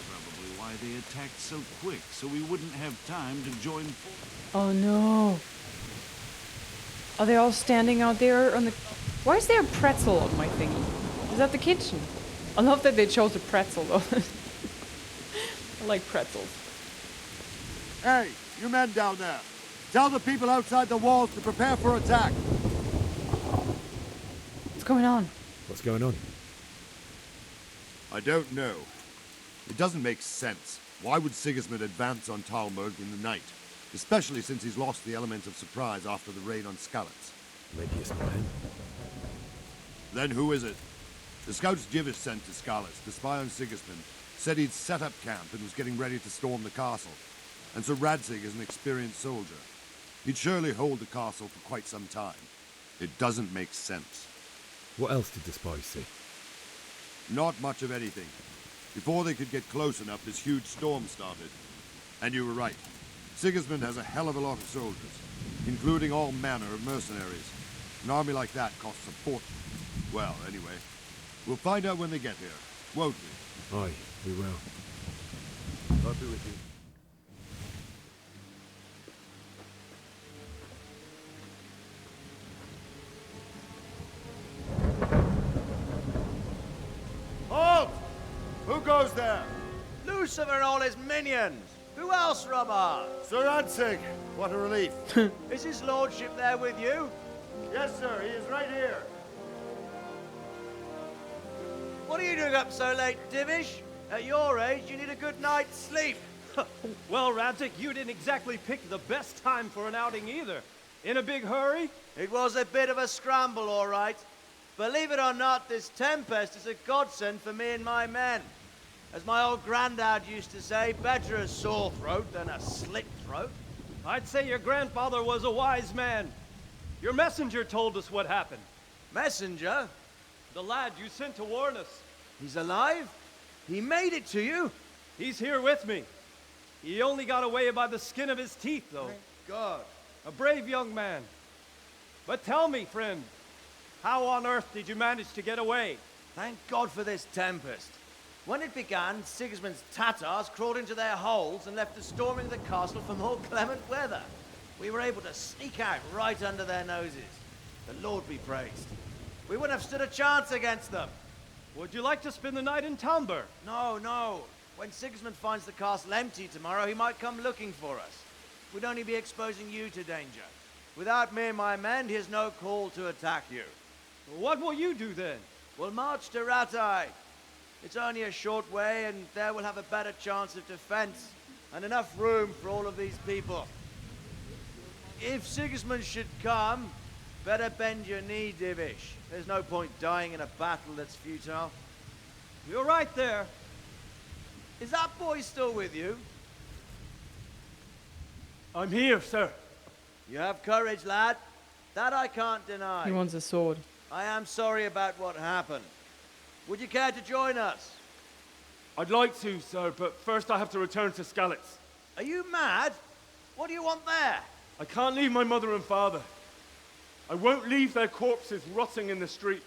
Probably why they attacked so quick, so we wouldn't have time to join forces. Oh no. Are they all standing out there on the... Why is there a pretzel on my thingy? Is that the kitchen? I love that they chose a pretzel though. I like pretzels. Hey, you men down there. Tell the people outside the walls to prepare for attack. What's going on? What's going on? I don't know. It doesn't make sense. Why would Sigismund advance on Talmberg in the night? Especially since he's lost the element of surprise after the raid on Skalitz. Maybe it's not him. Then who is it? The scouts Jivis sent to Skalitz to spy on Sigismund said he'd set up camp and was getting ready to storm the castle. And Sir Radzig is an experienced soldier. He'd surely hold the castle for quite some time. It doesn't make sense. What else did the spies see? Not much of anything. Before they could get close enough, this huge storm started. And you were right. Sigismund has a hell of a lot of soldiers, including all manner of mercenaries. An army like that costs a fortune. Well, anyway, we'll find out when they get here, won't we? Aye, we will. I'll be with you. Halt! Who goes there? Lucifer and all his minions. Who else, Robert? Sir Radzig. What a relief. Is his lordship there with you? Yes, sir. He is right here. What are you doing up so late, Divish? At your age, you need a good night's sleep. Well, Radzig, you didn't exactly pick the best time for an outing either. In a big hurry? It was a bit of a scramble, all right. Believe it or not, this tempest is a godsend for me and my men. As my old granddad used to say, better a sore throat than a slit throat. I'd say your grandfather was a wise man. Your messenger told us what happened. Messenger? The lad you sent to warn us. He's alive? He made it to you? He's here with me. He only got away by the skin of his teeth, though. Thank God. A brave young man. But tell me, friend, how on earth did you manage to get away? Thank God for this tempest. When it began, Sigismund's Tatars crawled into their holes and left us storming the castle for more clement weather. We were able to sneak out right under their noses. The Lord be praised. We wouldn't have stood a chance against them. Would you like to spend the night in Talmberg? No, no. When Sigismund finds the castle empty tomorrow, he might come looking for us. We'd only be exposing you to danger. Without me and my men, he has no call to attack you. What will you do then? We'll march to Rattay. It's only a short way, and there we'll have a better chance of defense, and enough room for all of these people. If Sigismund should come, better bend your knee, Divish. There's no point dying in a battle that's futile. You're right there. Is that boy still with you? I'm here, sir. You have courage, lad. That I can't deny. He wants a sword. I am sorry about what happened. Would you care to join us? I'd like to, sir, but first I have to return to Skalitz. Are you mad? What do you want there? I can't leave my mother and father. I won't leave their corpses rotting in the street.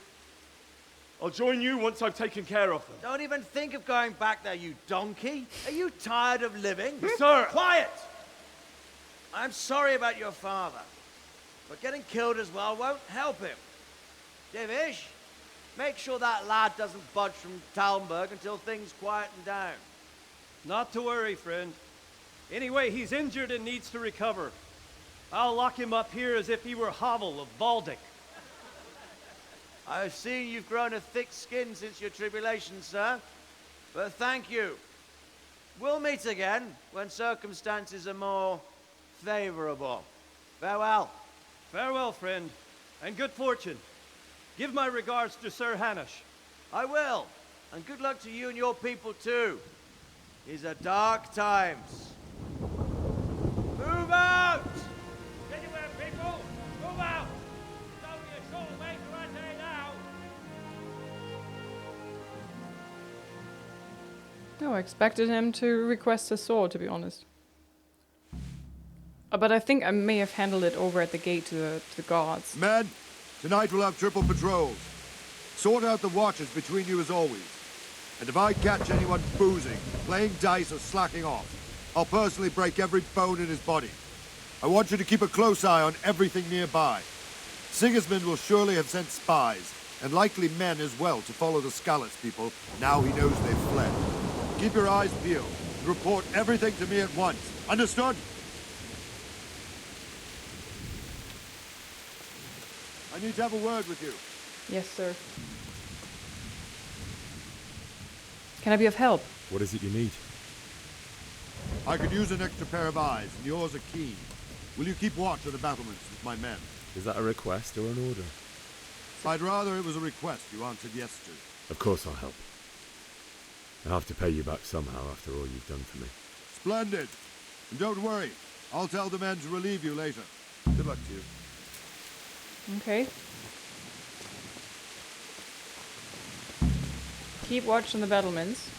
I'll join you once I've taken care of them. Don't even think of going back there, you donkey. Are you tired of living? Sir! Quiet! I'm sorry about your father, but getting killed as well won't help him. Divish, make sure that lad doesn't budge from Talmberg until things quieten down. Not to worry, friend. Anyway, he's injured and needs to recover. I'll lock him up here as if he were Havel of Baldic. I've seen you've grown a thick skin since your tribulation, sir. But thank you. We'll meet again when circumstances are more favorable. Farewell. Farewell, friend, and good fortune. Give my regards to Sir Hanush. I will. And good luck to you and your people, too. These are dark times. Move out! Anywhere, people! Move out! It's only a short way to Rattay now! No, I expected him to request a sword, to be honest. But I think I may have handled it over at the gate to the guards. Men, tonight we'll have triple patrols. Sort out the watches between you as always. And if I catch anyone boozing, playing dice or slacking off, I'll personally break every bone in his body. I want you to keep a close eye on everything nearby. Sigismund will surely have sent spies, and likely men as well, to follow the Skalitz people now he knows they've fled. Keep your eyes peeled, and report everything to me at once. Understood? I need to have a word with you. Yes, sir. Can I be of help? What is it you need? I could use an extra pair of eyes, and yours are keen. Will you keep watch of the battlements with my men? Is that a request or an order? I'd rather it was a request you answered yes to. Of course I'll help. I'll have to pay you back somehow after all you've done for me. Splendid. And don't worry, I'll tell the men to relieve you later. Good luck to you. Okay. Keep watch on the battlements.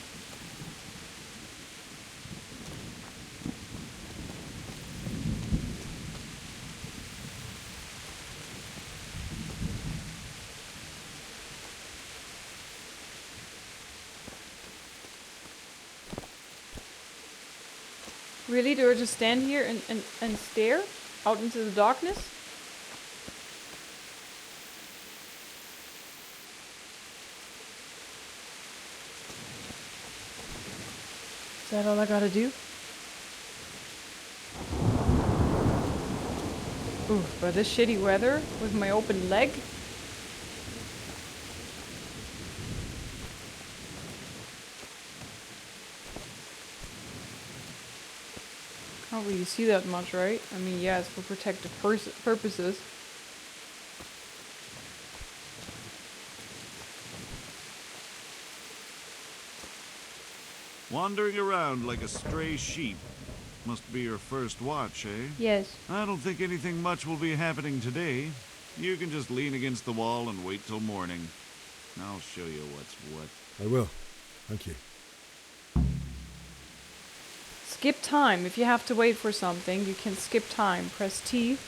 Really? Do I just stand here and stare out into the darkness? Is that all I gotta do? Oof, but this shitty weather with my open leg? Can't really see that much, right? I mean, yeah, it's for protective purposes. Wandering around like a stray sheep. Must be your first watch, eh? Yes. I don't think anything much will be happening today. You can just lean against the wall and wait till morning. I'll show you what's what. I will. Thank you. Skip time. If you have to wait for something, you can skip time. Press T.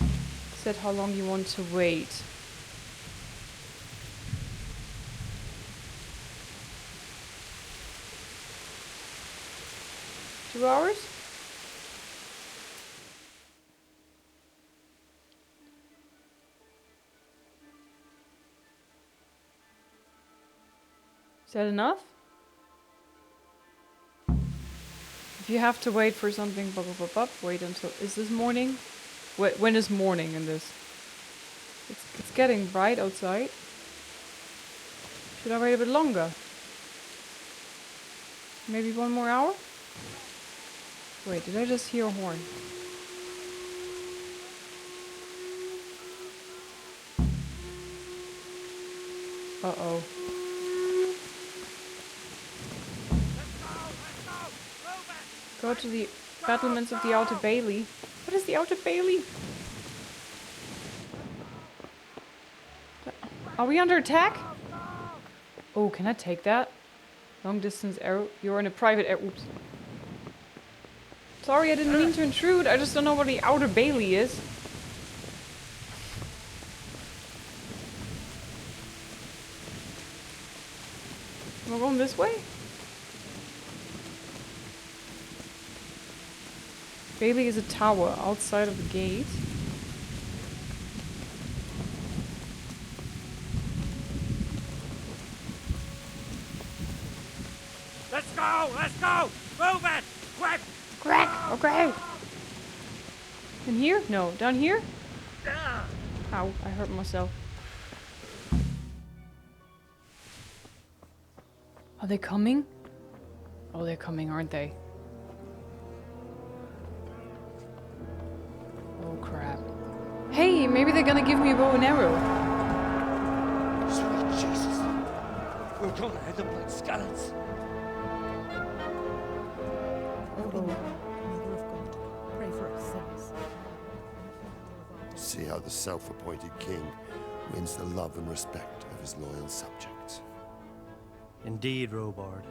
Set how long you want to wait. Two hours? Is that enough? If you have to wait for something, wait until... Is this morning? When is morning in this? It's getting bright outside. Should I wait a bit longer? Maybe 1 more hour? Wait, did I just hear a horn? Uh-oh. Go to the battlements of the Outer Bailey. What is the Outer Bailey? Are we under attack? Oh, can I take that? Long distance arrow. You're in a private area. Oops. Sorry, I didn't mean to intrude. I just don't know what the Outer Bailey is. Am I going this way? Bailey is a tower outside of the gate. Let's go! Let's go! Move it! Quick! Quick! Okay! In here? No. Down here? Ow, I hurt myself. Are they coming? Oh, they're coming, aren't they? Oh, crap. Hey, maybe they're gonna give me a bow and arrow. Sweet Jesus. We're gonna hit them like scallops. Pray for us sinners. See how the self-appointed king wins the love and respect of his loyal subjects. Indeed, Robard.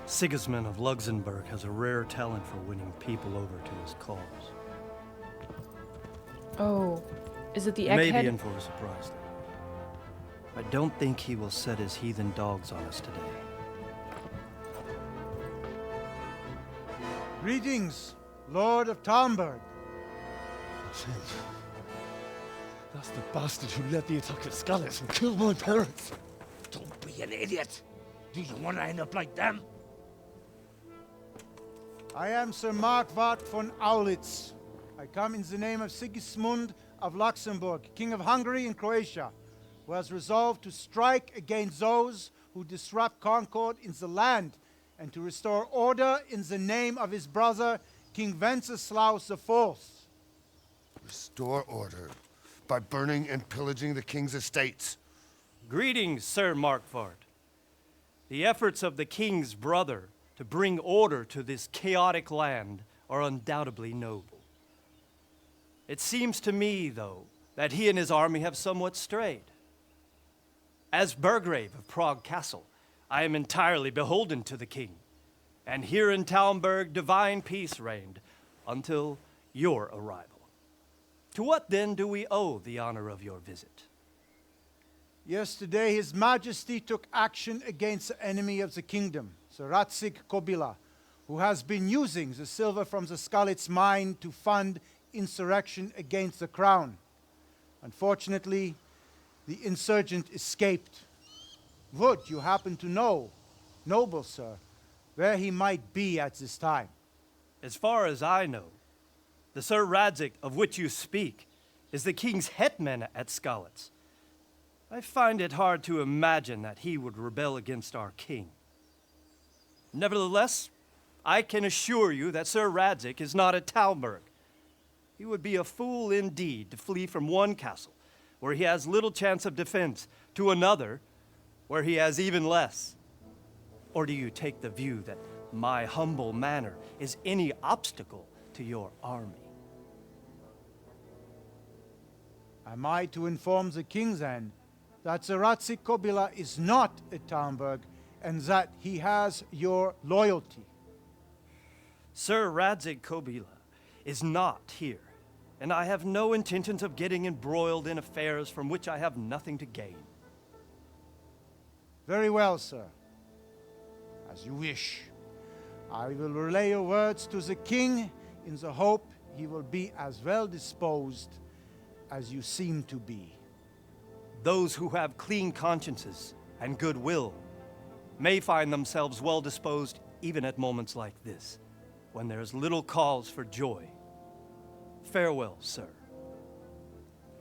Sigismund of Luxembourg has a rare talent for winning people over to his cause. Oh, is it the You may egghead? be in for a surprise, though. I don't think he will set his heathen dogs on us today. Greetings, Lord of Talmberg. That's the bastard who led the attack at Scallops and killed my parents. Don't be an idiot. Do you want to end up like them? I am Sir Markwart von Aulitz. I come in the name of Sigismund of Luxembourg, King of Hungary and Croatia, who has resolved to strike against those who disrupt concord in the land and to restore order in the name of his brother, King Wenceslaus IV. Restore order by burning and pillaging the king's estates. Greetings, Sir Markwart. The efforts of the king's brother to bring order to this chaotic land are undoubtedly noble. It seems to me, though, that he and his army have somewhat strayed. As Burgrave of Prague Castle, I am entirely beholden to the king, and here in Talmberg divine peace reigned until your arrival. To what then do we owe the honor of your visit? Yesterday, His Majesty took action against the enemy of the kingdom, Sir Radzig Kobyla, who has been using the silver from the Skalitz mine to fund insurrection against the crown. Unfortunately, the insurgent escaped. Would you happen to know, noble sir, where he might be at this time? As far as I know, the Sir Radzig of which you speak is the king's hetman at Skalitz. I find it hard to imagine that he would rebel against our king. Nevertheless, I can assure you that Sir Radzig is not at Talmberg. He would be a fool indeed to flee from one castle, where he has little chance of defense, to another, where he has even less. Or do you take the view that my humble manner is any obstacle to your army. Am I to inform the king then that the Ratzik Kobila is not at Talmberg and that he has your loyalty? Sir Radzig Kobila is not here, and I have no intentions of getting embroiled in affairs from which I have nothing to gain. Very well, sir. As you wish. I will relay your words to the king in the hope he will be as well disposed as you seem to be. Those who have clean consciences and goodwill may find themselves well disposed even at moments like this, when there is little cause for joy. Farewell, sir.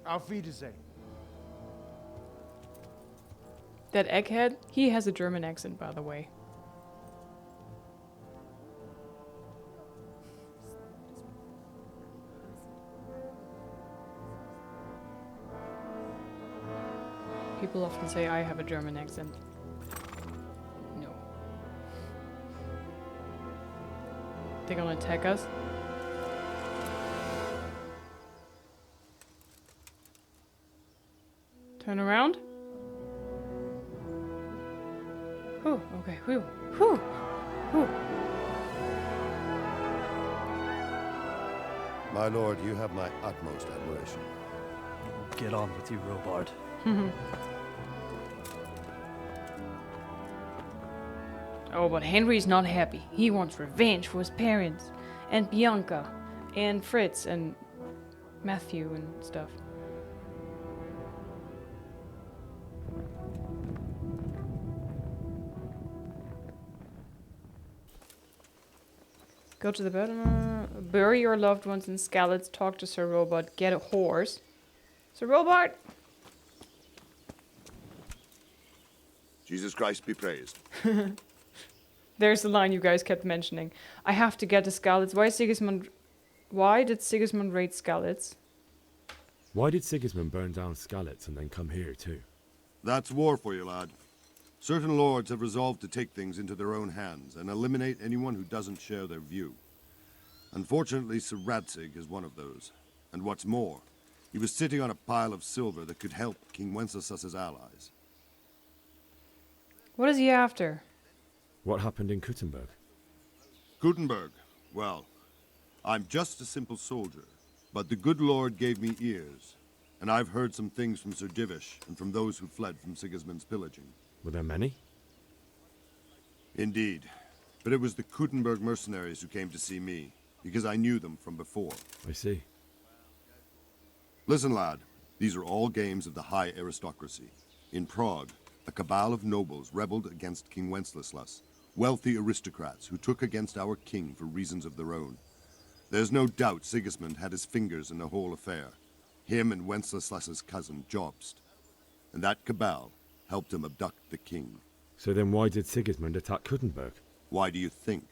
Auf Wiedersehen. That egghead, he has a German accent, by the way. People often say I have a German accent. No. They're gonna attack us. Turn around. Whew, okay, whew, whew, whew. My lord, you have my utmost admiration. Get on with you, Robard. Oh, but Henry's not happy. He wants revenge for his parents, and Bianca, and Fritz, and Matthew, and stuff. Go to the bottom. Bury your loved ones in Skalitz. Talk to Sir Robert. Get a horse. Sir Robert! Jesus Christ be praised. There's the line you guys kept mentioning. I have to get to Skalitz. Why did Sigismund raid Skalitz? Why did Sigismund burn down Skalitz and then come here too? That's war for you, lad. Certain lords have resolved to take things into their own hands and eliminate anyone who doesn't share their view. Unfortunately, Sir Radzig is one of those. And what's more, he was sitting on a pile of silver that could help King Wenceslas's allies. What is he after? What happened in Kuttenberg? Kuttenberg? Well, I'm just a simple soldier, but the good Lord gave me ears, and I've heard some things from Sir Divish and from those who fled from Sigismund's pillaging. Were there many? Indeed, but it was the Kuttenberg mercenaries who came to see me, because I knew them from before. I see. Listen, lad, these are all games of the high aristocracy. In Prague, a cabal of nobles rebelled against King Wenceslas, wealthy aristocrats who took against our king for reasons of their own. There's no doubt Sigismund had his fingers in the whole affair. Him and Wenceslas's cousin, Jobst. And that cabal helped him abduct the king. So then why did Sigismund attack Kuttenberg? Why do you think?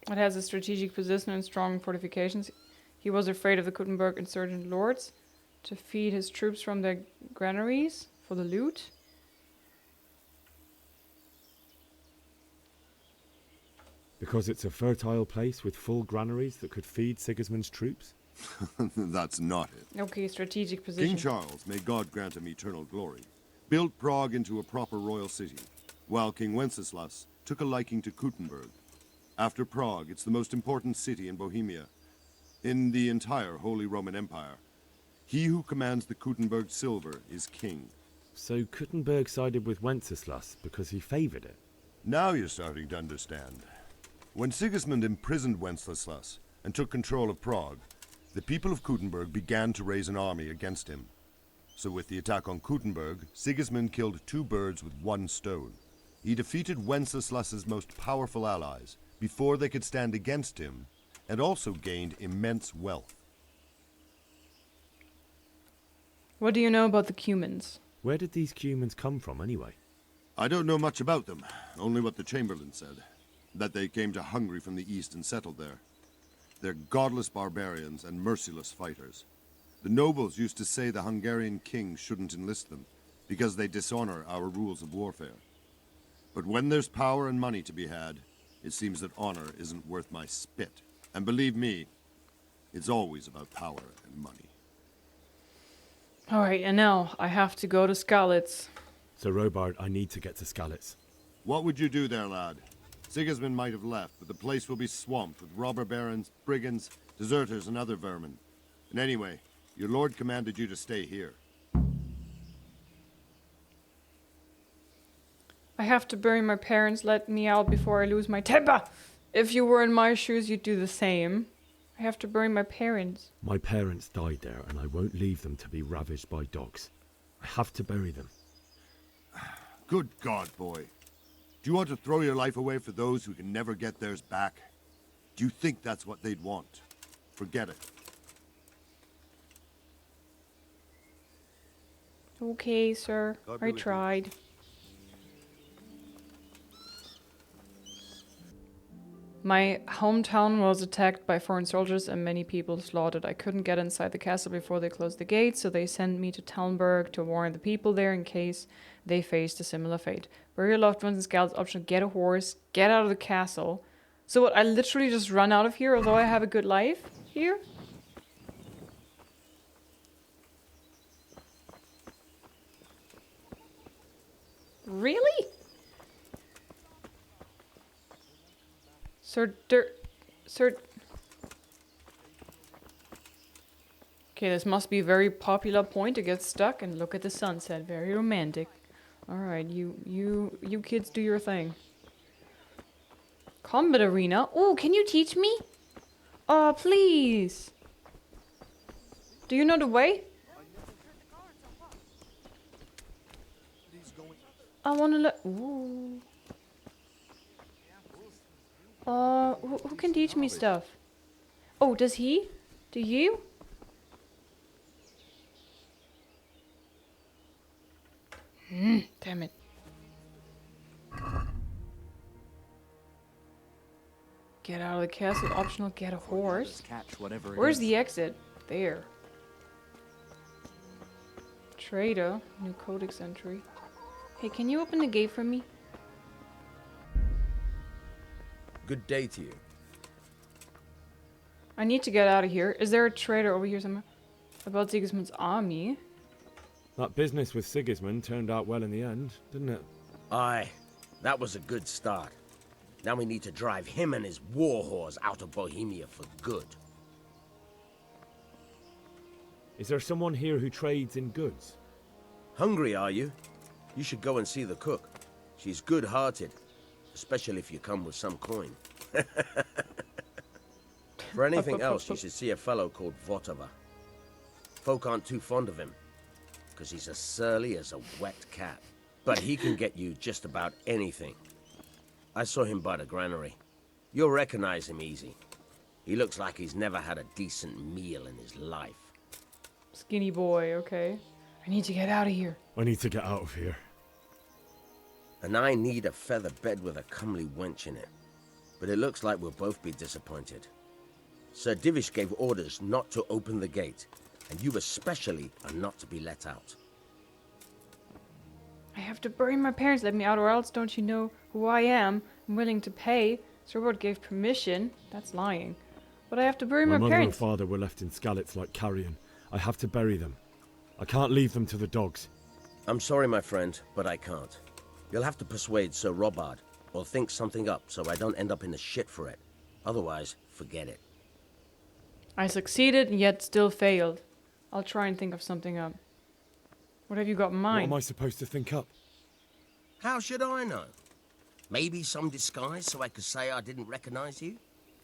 It has a strategic position and strong fortifications. He was afraid of the Kuttenberg insurgent lords to feed his troops from their granaries for the loot. Because it's a fertile place with full granaries that could feed Sigismund's troops? That's not it. Okay, strategic position. King Charles, may God grant him eternal glory, built Prague into a proper royal city, while King Wenceslas took a liking to Kuttenberg. After Prague, it's the most important city in Bohemia, in the entire Holy Roman Empire. He who commands the Kuttenberg silver is king. So Kuttenberg sided with Wenceslas because he favored it? Now you're starting to understand. When Sigismund imprisoned Wenceslas and took control of Prague, the people of Kuttenberg began to raise an army against him. So with the attack on Kuttenberg, Sigismund killed two birds with one stone. He defeated Wenceslas's most powerful allies before they could stand against him, and also gained immense wealth. What do you know about the Cumans? Where did these Cumans come from anyway? I don't know much about them, only what the Chamberlain said, that they came to Hungary from the east and settled there. They're godless barbarians and merciless fighters. The nobles used to say the Hungarian king shouldn't enlist them, because they dishonor our rules of warfare. But when there's power and money to be had, it seems that honor isn't worth my spit. And believe me, it's always about power and money. Alright, and now I have to go to Skalitz. Sir Robard, I need to get to Skalitz. What would you do there, lad? Sigismund might have left, but the place will be swamped with robber barons, brigands, deserters, and other vermin. And anyway, your lord commanded you to stay here. I have to bury my parents. Let me out before I lose my temper. If you were in my shoes, you'd do the same. I have to bury my parents. My parents died there, and I won't leave them to be ravaged by dogs. I have to bury them. Good God, boy. Do you want to throw your life away for those who can never get theirs back? Do you think that's what they'd want? Forget it. Okay, sir. God be I with you. tried. My hometown was attacked by foreign soldiers and many people slaughtered. I couldn't get inside the castle before they closed the gates, so they sent me to Talmberg to warn the people there in case they faced a similar fate. Bury your loved ones in Skalitz, optional, get a horse, get out of the castle. So what, I literally just run out of here, although I have a good life here? Really? Sir. Okay, this must be a very popular point to get stuck and look at the sunset. Very romantic. Alright, you kids do your thing. Combat arena? Oh, can you teach me? Oh, please. Do you know the way? I wanna look. Ooh. Who can teach me stuff? Oh, does he? Do you? Damn it. Get out of the castle, optional, get a horse. Where's the exit? There. Trader, new codex entry. Hey, can you open the gate for me? Good day to you. I need to get out of here. Is there a trader over here somewhere? About Sigismund's army? That business with Sigismund turned out well in the end, didn't it? Aye, that was a good start. Now we need to drive him and his war whores out of Bohemia for good. Is there someone here who trades in goods? Hungry, are you? You should go and see the cook. She's good-hearted, especially if you come with some coin. For anything else, you should see a fellow called Votava. Folk aren't too fond of him, because he's as surly as a wet cat. But he can get you just about anything. I saw him by the granary. You'll recognize him easy. He looks like he's never had a decent meal in his life. Skinny boy, okay. I need to get out of here. I need to get out of here. And I need a feather bed with a comely wench in it. But it looks like we'll both be disappointed. Sir Divish gave orders not to open the gate, and you especially are not to be let out. I have to bury my parents. Let me out, or else don't you know who I am? I'm willing to pay. Sir Robert gave permission. That's lying. But I have to bury my mother parents. and father were left in Skalitz like carrion. I have to bury them. I can't leave them to the dogs. I'm sorry, my friend, but I can't. You'll have to persuade Sir Robard, or think something up so I don't end up in the shit for it. Otherwise, forget it. I succeeded and yet still failed. I'll try and think of something up. What have you got in mind? What am I supposed to think up? How should I know? Maybe some disguise so I could say I didn't recognize you?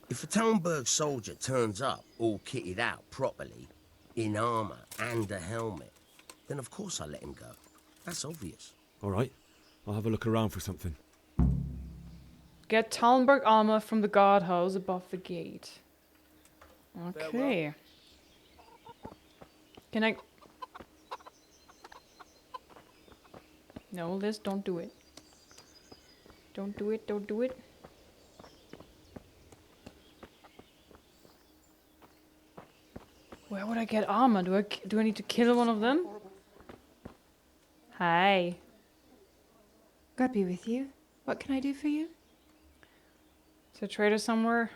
If a Talmberg soldier turns up all kitted out properly, in armor and a helmet, then of course I let him go. That's obvious. All right. I'll have a look around for something. Get Talmberg armor from the guardhouse above the gate. Okay. Can I... No, Liz, don't do it. Don't do it, don't do it. Where would I get armor? Do I need to kill one of them? Hi. God be with you. What can I do for you? Is there a trader somewhere?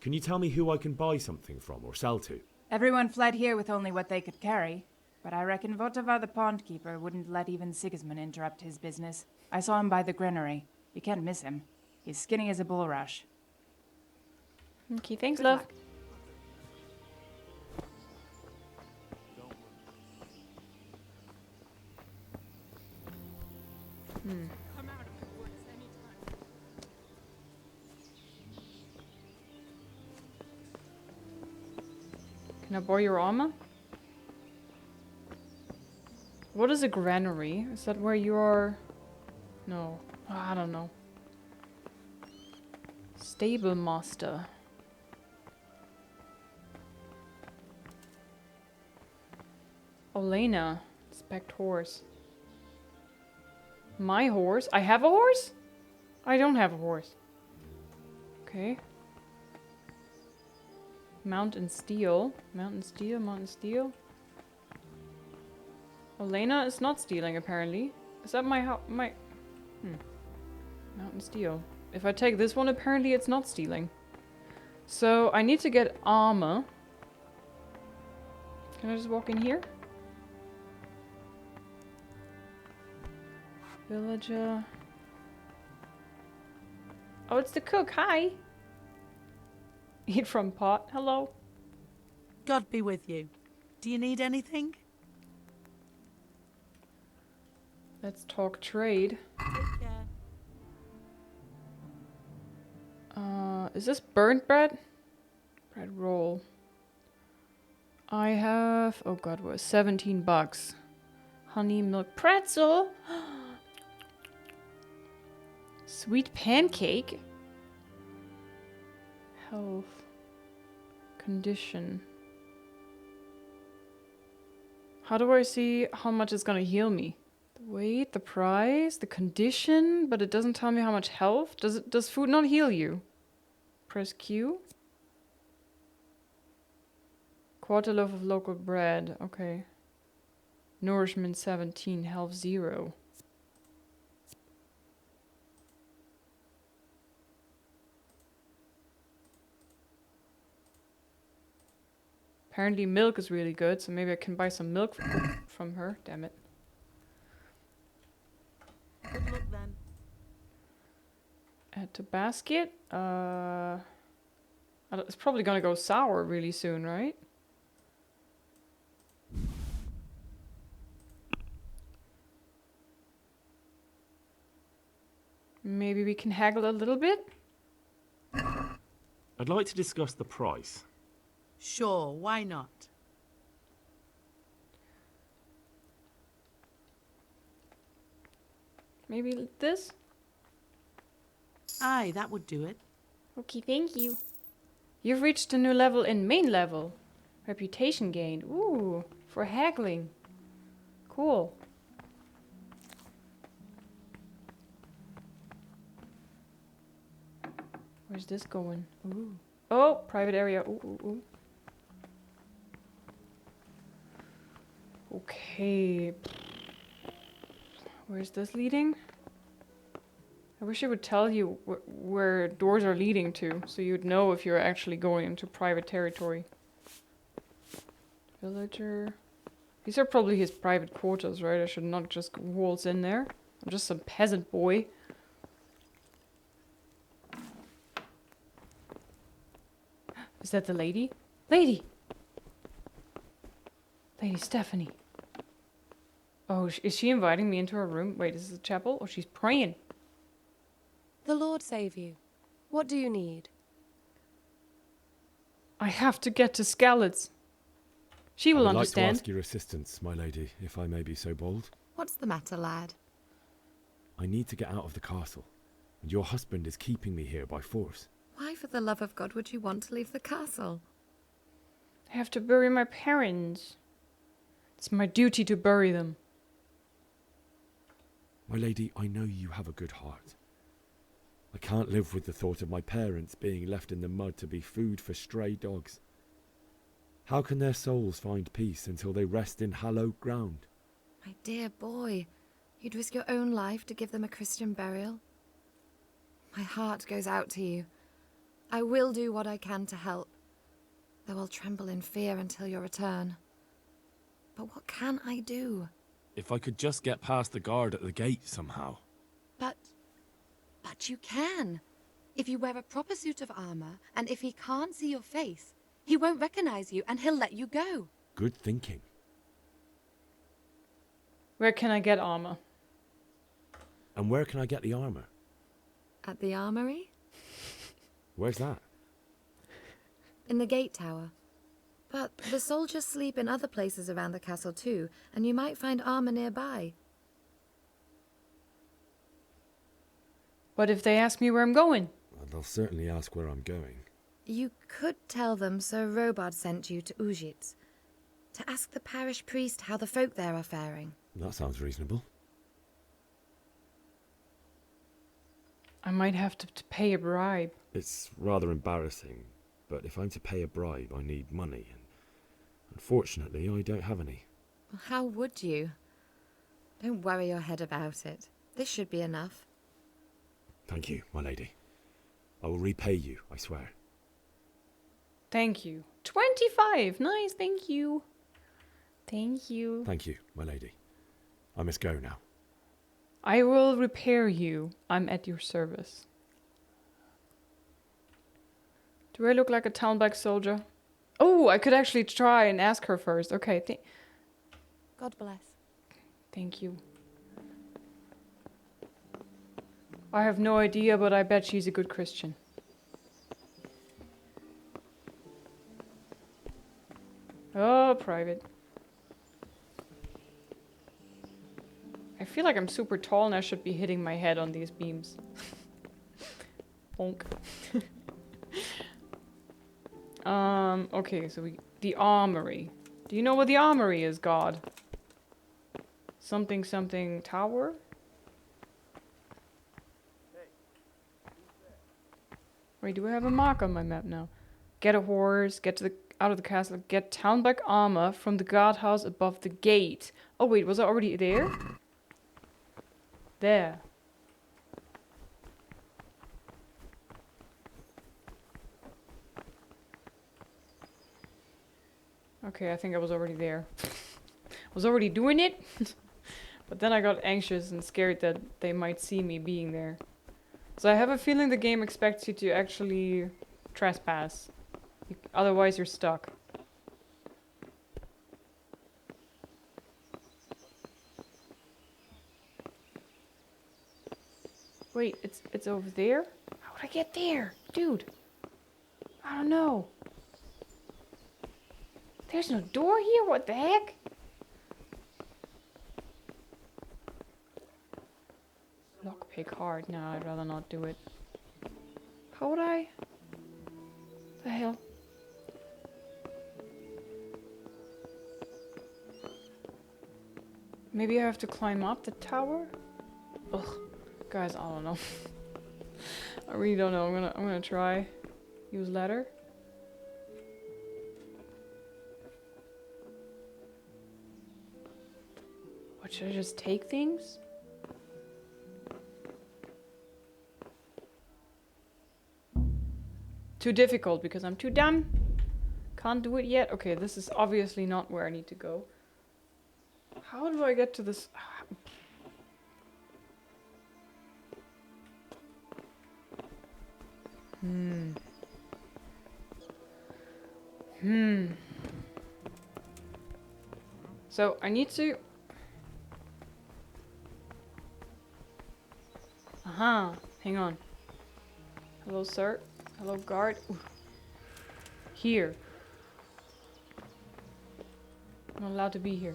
Can you tell me who I can buy something from or sell to? Everyone fled here with only what they could carry. But I reckon Votava the pond keeper wouldn't let even Sigismund interrupt his business. I saw him by the granary. You can't miss him. He's skinny as a bulrush. Okay, thanks, Good love. luck. Can I borrow your armor? What is a granary? Is that where you are? No. Oh, I don't know. Stable master. Olena. Inspect horse. My horse? I have a horse? I don't have a horse. Okay. Mount and steel. Mountain steel, mountain steel. Olena is not stealing, apparently. Is that my Mountain steel. If I take this one, apparently it's not stealing. So, I need to get armor. Can I just walk in here? Villager. Oh, it's the cook. Hi. Eat from pot. Hello. God be with you. Do you need anything? Let's talk trade. Take care. Is this burnt bread? Bread roll. I have, oh god, what, 17 bucks. Honey milk pretzel. Sweet pancake. Health. Condition. How do I see how much it's gonna heal me? The weight, the price, the condition, but it doesn't tell me how much health. Does food not heal you? Press Q. Quarter loaf of local bread. Okay. Nourishment 17, health 0. Apparently milk is really good, so maybe I can buy some milk from her. Damn it. Good luck then. Add to basket. It's probably gonna go sour really soon, right? Maybe we can haggle a little bit? I'd like to discuss the price. Sure, why not? Maybe this? Aye, that would do it. Okay, thank you. You've reached a new level in main level. Reputation gained. Ooh, for haggling. Cool. Where's this going? Ooh. Oh, private area. Ooh, ooh, ooh. Okay. Where's this leading? I wish it would tell you where doors are leading to, so you'd know if you're actually going into private territory. Villager. These are probably his private quarters, right? I should not just waltz in there. I'm just some peasant boy. Is that the lady? Lady! Lady Stephanie. Oh, is she inviting me into her room? Wait, is this a chapel? Oh, she's praying. The Lord save you. What do you need? I have to get to Skalitz. She will I would understand. like to ask your assistance, my lady, if I may be so bold. What's the matter, lad? I need to get out of the castle, and your husband is keeping me here by force. Why, for the love of God, would you want to leave the castle? I have to bury my parents. It's my duty to bury them. My lady, I know you have a good heart. I can't live with the thought of my parents being left in the mud to be food for stray dogs. How can their souls find peace until they rest in hallowed ground? My dear boy, you'd risk your own life to give them a Christian burial? My heart goes out to you. I will do what I can to help, though I'll tremble in fear until your return. But what can I do? If I could just get past the guard at the gate somehow. But you can. If you wear a proper suit of armor, and if he can't see your face, he won't recognize you and he'll let you go. Good thinking. Where can I get armor? And where can I get the armor? At the armory? Where's that? In the gate tower. But the soldiers sleep in other places around the castle too, and you might find armor nearby. What if they ask me where I'm going? Well, they'll certainly ask where I'm going. You could tell them Sir Robard sent you to Ujitz, to ask the parish priest how the folk there are faring. That sounds reasonable. I might have to pay a bribe. It's rather embarrassing, but if I'm to pay a bribe, I need money, and unfortunately, I don't have any. Well, how would you? Don't worry your head about it. This should be enough. Thank you, my lady. I will repay you, I swear. Thank you. 25! Nice, thank you. Thank you. Thank you, my lady. I must go now. I will repair you. I'm at your service. Do I look like a town-black soldier? Oh, I could actually try and ask her first. Okay, God bless. Thank you. I have no idea, but I bet she's a good Christian. Oh, private. I feel like I'm super tall and I should be hitting my head on these beams. Bonk. Okay, so the armory. Do you know what the armory is, God? Something something tower? Wait, do I have a mark on my map now? Get a horse, get out of the castle, get town-black armor from the guardhouse above the gate. Oh wait, was I already there? There. Okay, I think I was already there. Was already doing it, but then I got anxious and scared that they might see me being there. So I have a feeling the game expects you to actually trespass. Otherwise you're stuck. Wait, it's over there? How would I get there? Dude. I don't know. There's no door here? What the heck? Lockpick hard. No, I'd rather not do it. How would I? The hell? Maybe I have to climb up the tower? Ugh. Guys, I don't know. I really don't know. I'm gonna try. Use ladder. What, should I just take things? Too difficult because I'm too dumb. Can't do it yet. Okay, this is obviously not where I need to go. How do I get to this? So I need to... Aha, hang on. Hello, sir. Hello, guard. Ooh. Here. I'm not allowed to be here.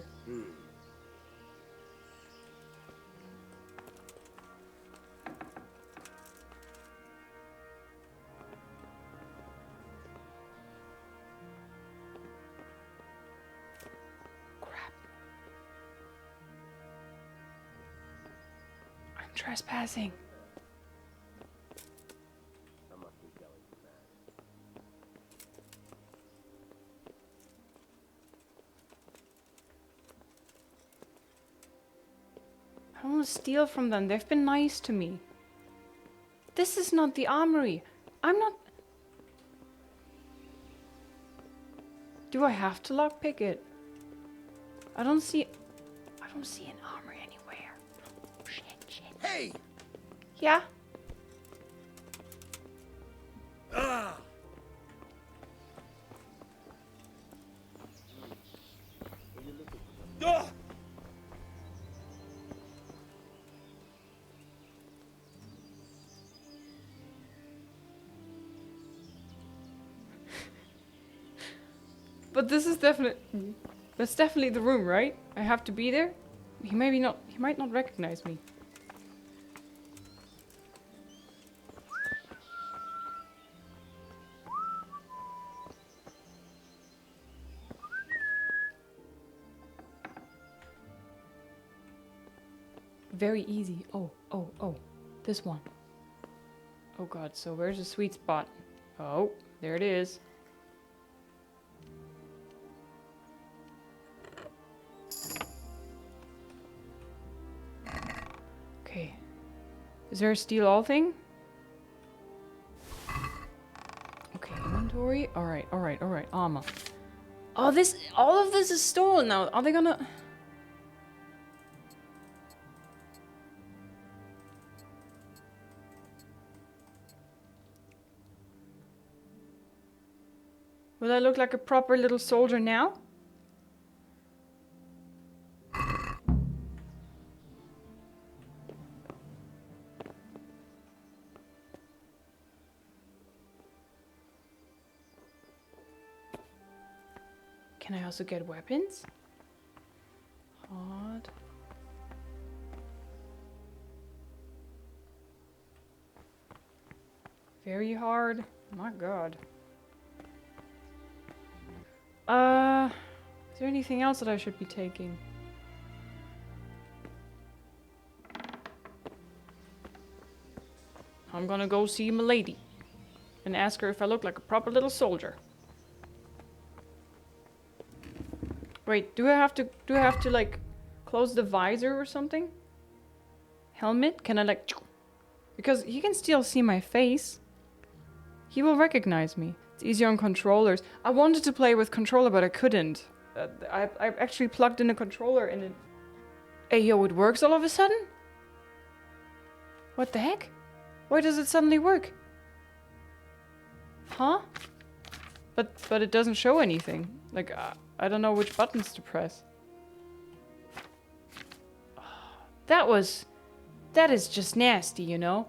Trespassing. I don't want to steal from them. They've been nice to me. This is not the armory. I'm not... Do I have to lockpick it? I don't see an armory anywhere. Shit. Hey! Yeah? Ah! Ah! But this is that's definitely the room, right? I have to be there? He might not recognize me. Very easy. Oh. This one. Oh god, so where's the sweet spot? Oh, there it is. Okay. Is there a steal all thing? Okay, inventory. Alright. Armor. Oh, all of this is stolen now. Are they gonna... Will I look like a proper little soldier now? Can I also get weapons? Hard. Very hard. My god. Is there anything else that I should be taking? I'm gonna go see my lady and ask her if I look like a proper little soldier. Wait, do I have to like close the visor or something? Helmet? Can I like... Because he can still see my face. He will recognize me. It's easier on controllers. I wanted to play with controller, but I couldn't. I actually plugged in a controller and it... Hey, yo, it works all of a sudden? What the heck? Why does it suddenly work? Huh? But it doesn't show anything. Like, I don't know which buttons to press. That is just nasty, you know?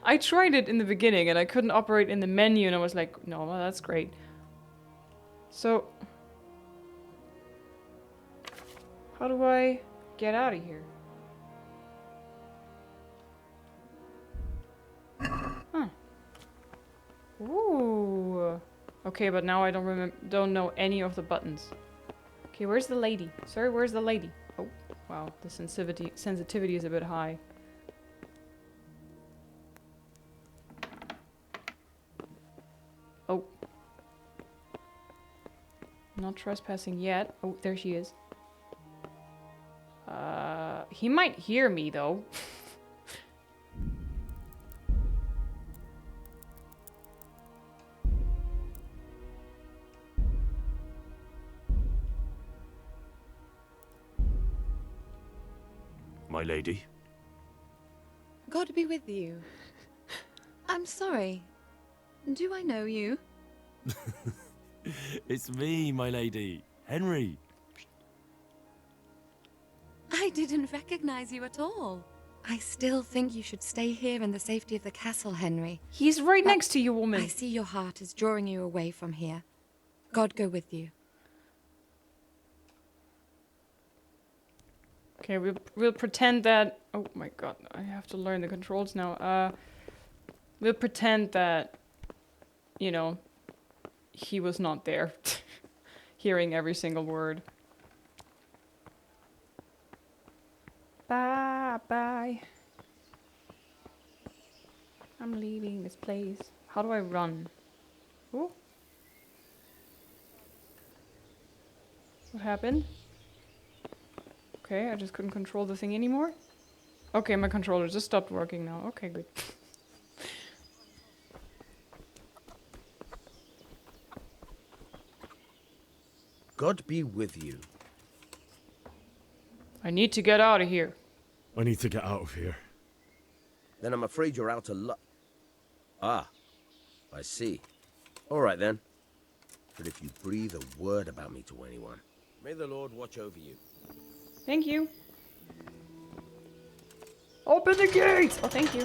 I tried it in the beginning and I couldn't operate in the menu and I was like, no, well, that's great. So... How do I get out of here? Huh. Ooh. Okay, but now I don't know any of the buttons. Okay, where's the lady? Sorry, where's the lady? Oh, wow, the sensitivity is a bit high. Oh. Not trespassing yet. Oh, there she is. He might hear me though. My lady. God be with you. I'm sorry. Do I know you? It's me, my lady. Henry. I didn't recognize you at all. I still think you should stay here in the safety of the castle, Henry. He's right next to you, woman. I see your heart is drawing you away from here. God go with you. Okay, we'll pretend that... Oh my god, I have to learn the controls now. We'll pretend that, you know, he was not there. Hearing every single word. Bye. I'm leaving this place. How do I run? Ooh. What happened? Okay, I just couldn't control the thing anymore. Okay, my controller just stopped working now. Okay, good. God be with you. I need to get out of here. I need to get out of here. Then I'm afraid you're out of luck. Ah, I see. All right then. But if you breathe a word about me to anyone, may the Lord watch over you. Thank you. Open the gates! Oh, thank you.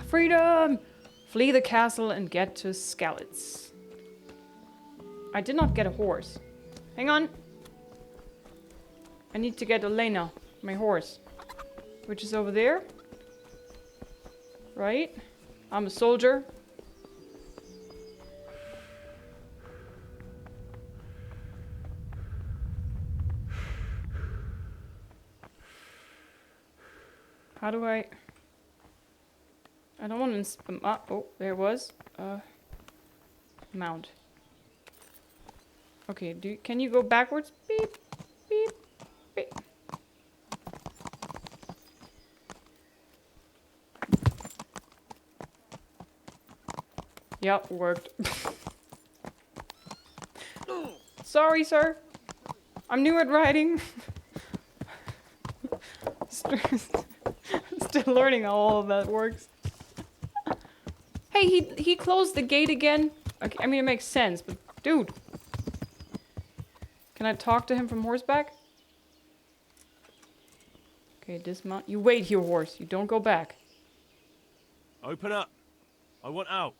Freedom! Flee the castle and get to Skalitz. I did not get a horse. Hang on. I need to get Elena, my horse. Which is over there. Right? I'm a soldier. How do I don't want to oh, there it was. Mount. Okay, can you go backwards? Beep, beep, beep. Yep, worked. Sorry, sir. I'm new at riding. Still learning how all of that works. Hey, he closed the gate again. Okay, I mean, it makes sense, but dude. Can I talk to him from horseback? Okay, dismount. You wait here, horse. You don't go back. Open up. I want out.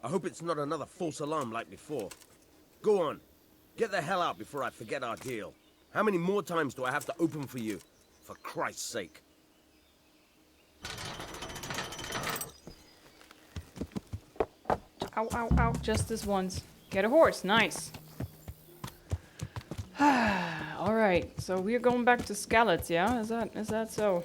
I hope it's not another false alarm like before. Go on. Get the hell out before I forget our deal. How many more times do I have to open for you? For Christ's sake. Ow, ow, ow. Just this once. Get a horse. Nice. Alright, so we're going back to Skalitz, yeah? Is that so?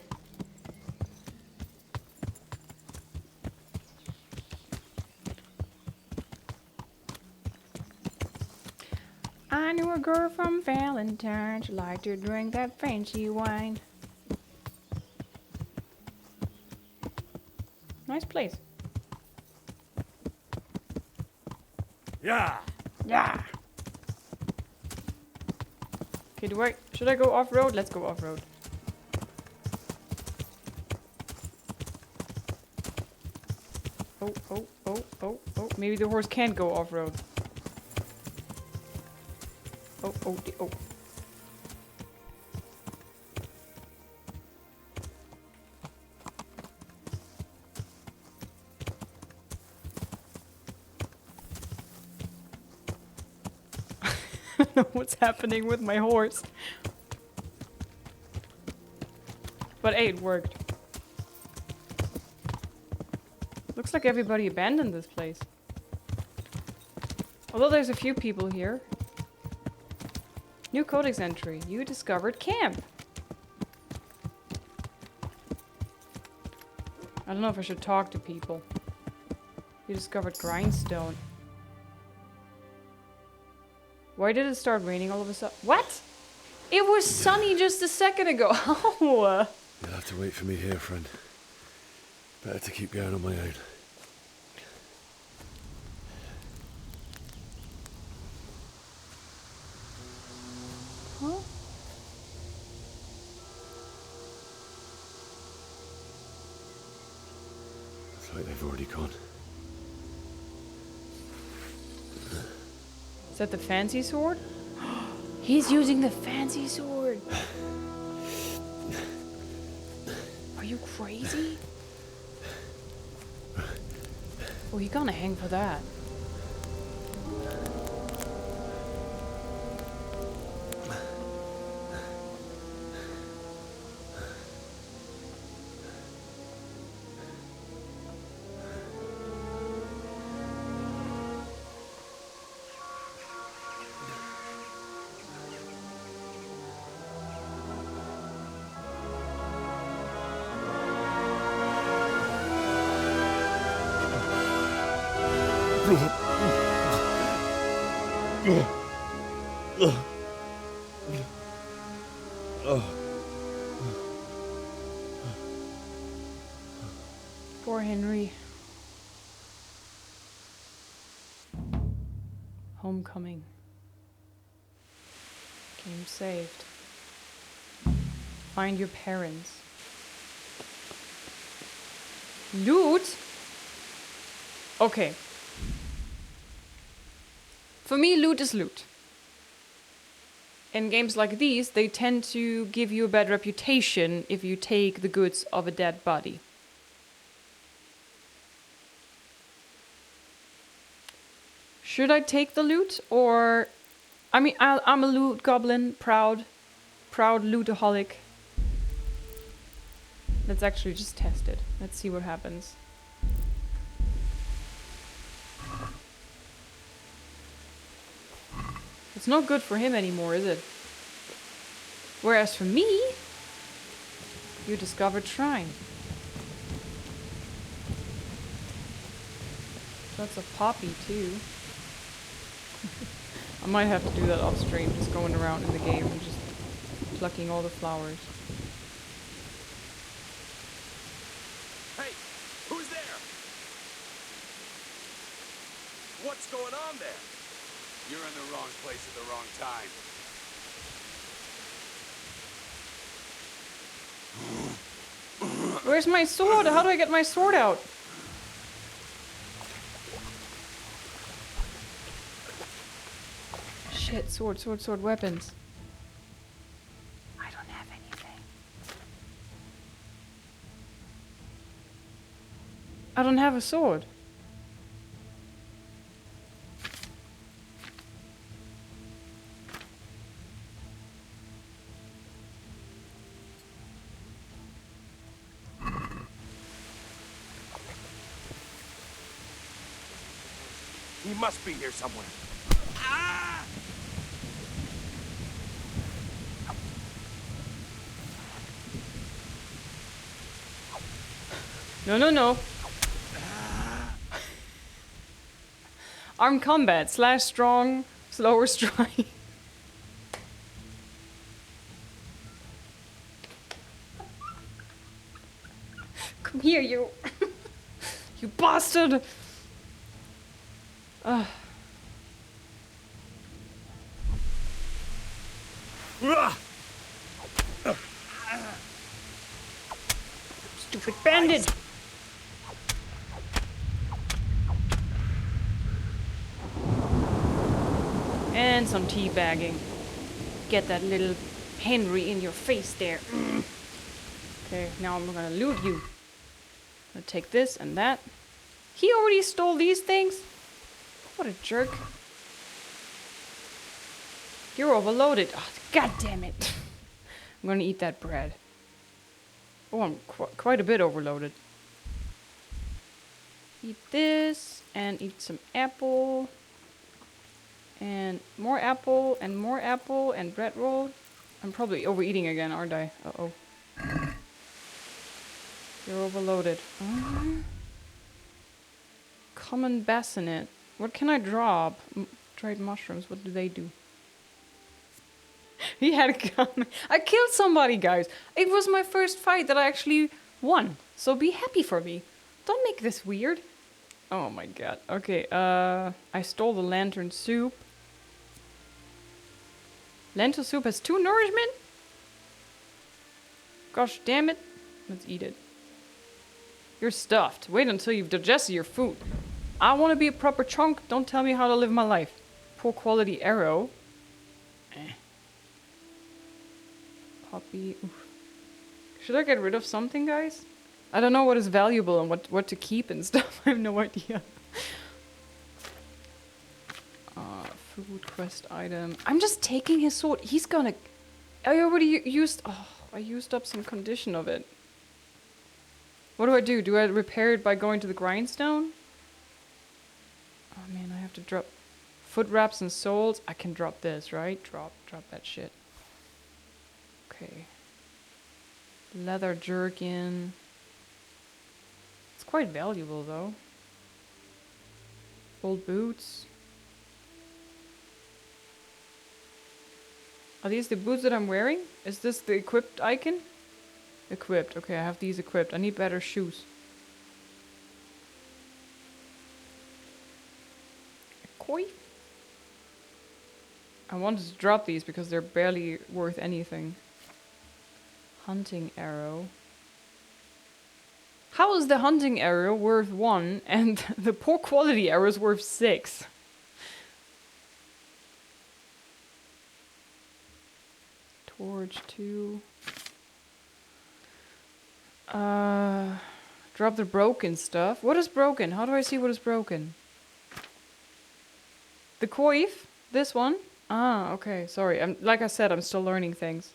I knew a girl from Valentine. She liked to drink that fancy wine. Nice place. Yeah. Yeah. Okay, should I go off-road? Let's go off-road. Oh. Maybe the horse can't go off-road. Oh. I don't know what's happening with my horse. But hey, it worked. Looks like everybody abandoned this place. Although there's a few people here. New codex entry. You discovered camp. I don't know if I should talk to people. You discovered grindstone. Why did it start raining all of a sudden? What? It was sunny just a second ago. Oh. You'll have to wait for me here, friend. Better to keep going on my own. Huh? Looks like they've already gone. Is that the fancy sword? He's using the fancy sword. Are you crazy? Oh, you're gonna hang for that. Poor Henry. Homecoming. Game saved. Find your parents. Loot? Okay. For me, loot is loot. In games like these, they tend to give you a bad reputation if you take the goods of a dead body. Should I take the loot, or... I mean, I'm a loot goblin, proud lootaholic. Let's actually just test it. Let's see what happens. It's not good for him anymore, is it? Whereas for me, you discovered shrine. That's a poppy too. I might have to do that off stream, just going around in the game and just plucking all the flowers. Hey, who's there? What's going on there? You're in the wrong place at the wrong time. Where's my sword? How do I get my sword out? Shit, sword, weapons. I don't have anything. I don't have a sword. He must be here somewhere. Ah! No. Armed combat, / strong, slower strike. Come here, you. You bastard! Stupid bandit! And some teabagging. Get that little Henry in your face there. Okay, now I'm gonna loot you. I'm gonna take this and that. He already stole these things? What a jerk. You're overloaded. Oh, God damn it. I'm gonna eat that bread. Oh, I'm quite a bit overloaded. Eat this and eat some apple. And more apple and bread roll. I'm probably overeating again, aren't I? Uh-oh. You're overloaded. Common bassinet. What can I drop? Dried mushrooms. What do they do? He had a gun. I killed somebody, guys. It was my first fight that I actually won. So be happy for me. Don't make this weird. Oh my god. Okay, I stole the lantern soup. Lentil soup has 2 nourishment? Gosh damn it. Let's eat it. You're stuffed. Wait until you've digested your food. I want to be a proper chunk. Don't tell me how to live my life. Poor quality arrow. Poppy. Oof. Should I get rid of something, guys? I don't know what is valuable and what to keep and stuff. I have no idea. Food quest item. I'm just taking his sword. He's gonna... I already used... Oh, I used up some condition of it. What do? Do I repair it by going to the grindstone? Oh man, I have to drop... Foot wraps and soles. I can drop this, right? Drop that shit. Okay. Leather jerkin. It's quite valuable though. Old boots. Are these the boots that I'm wearing? Is this the equipped icon? Equipped. Okay, I have these equipped. I need better shoes. Koi? I wanted to drop these because they're barely worth anything. Hunting arrow. How is the hunting arrow worth 1 and the poor quality arrow is worth 6? Torch 2. Drop the broken stuff. What is broken? How do I see what is broken? The coif? This one? Ah, okay. Sorry. Like I said, I'm still learning things.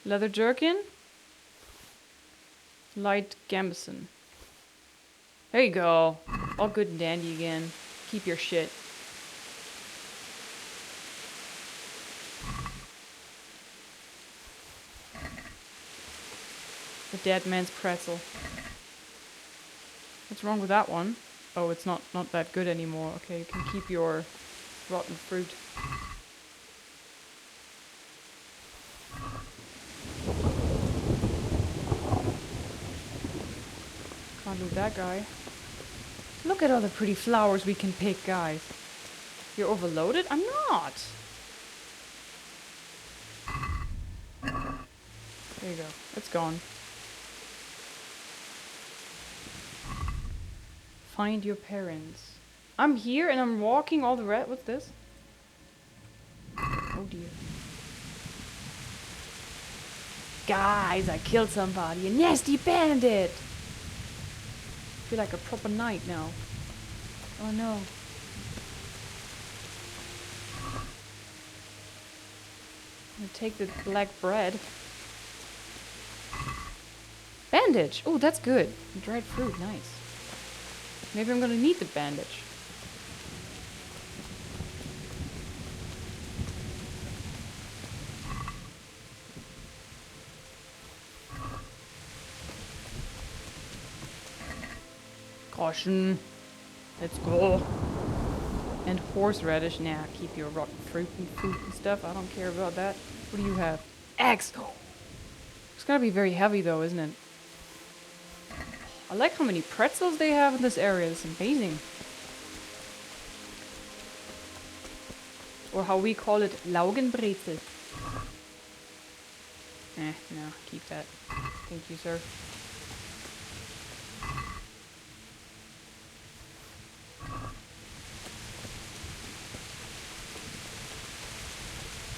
Leather jerkin? Light gambeson. There you go. All good and dandy again. Keep your shit. The dead man's pretzel. What's wrong with that one? Oh, it's not that good anymore. Okay, you can keep your rotten fruit. Can't lose that guy. Look at all the pretty flowers we can pick, guys. You're overloaded? I'm not. There you go. It's gone. Find your parents. I'm here and I'm walking all the red. What's this? Oh dear. Guys, I killed somebody. A nasty bandit! I feel like a proper knight now. Oh no. I'm gonna take the black bread. Bandage! Oh, that's good. Dried fruit, nice. Maybe I'm gonna need the bandage. Caution. Let's go. And horseradish. Nah, keep your rotten fruit and stuff. I don't care about that. What do you have? Axe! It's gonna be very heavy though, isn't it? I like how many pretzels they have in this area. It's amazing. Or how we call it, Laugenbrezel. No, keep that. Thank you, sir.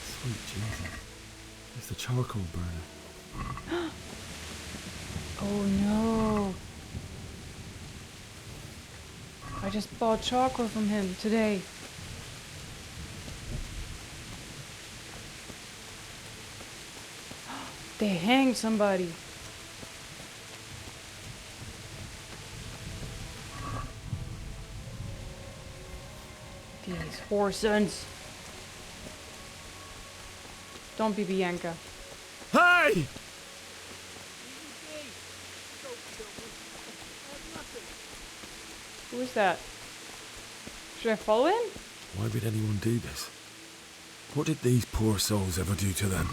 Sweet Jesus. It's the charcoal burner. Oh no. I just bought charcoal from him today. They hanged somebody. These whoresons. Don't be Bianca. Hey! Who is that? Should I follow him? Why would anyone do this? What did these poor souls ever do to them?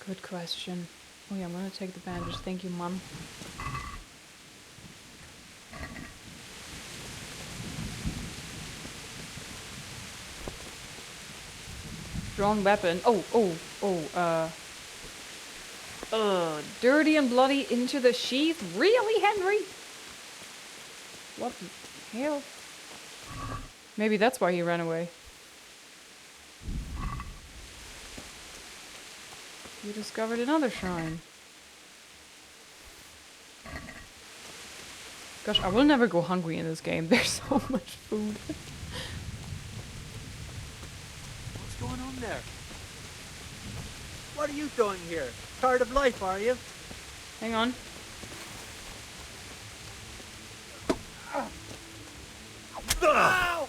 Good question. Oh yeah, I'm gonna take the bandage. Thank you, Mum. Strong weapon. Dirty and bloody into the sheath? Really, Henry? What the hell? Maybe that's why he ran away. You discovered another shrine. Gosh, I will never go hungry in this game. There's so much food. What's going on there? What are you doing here? Tired of life, are you? Hang on. Ow!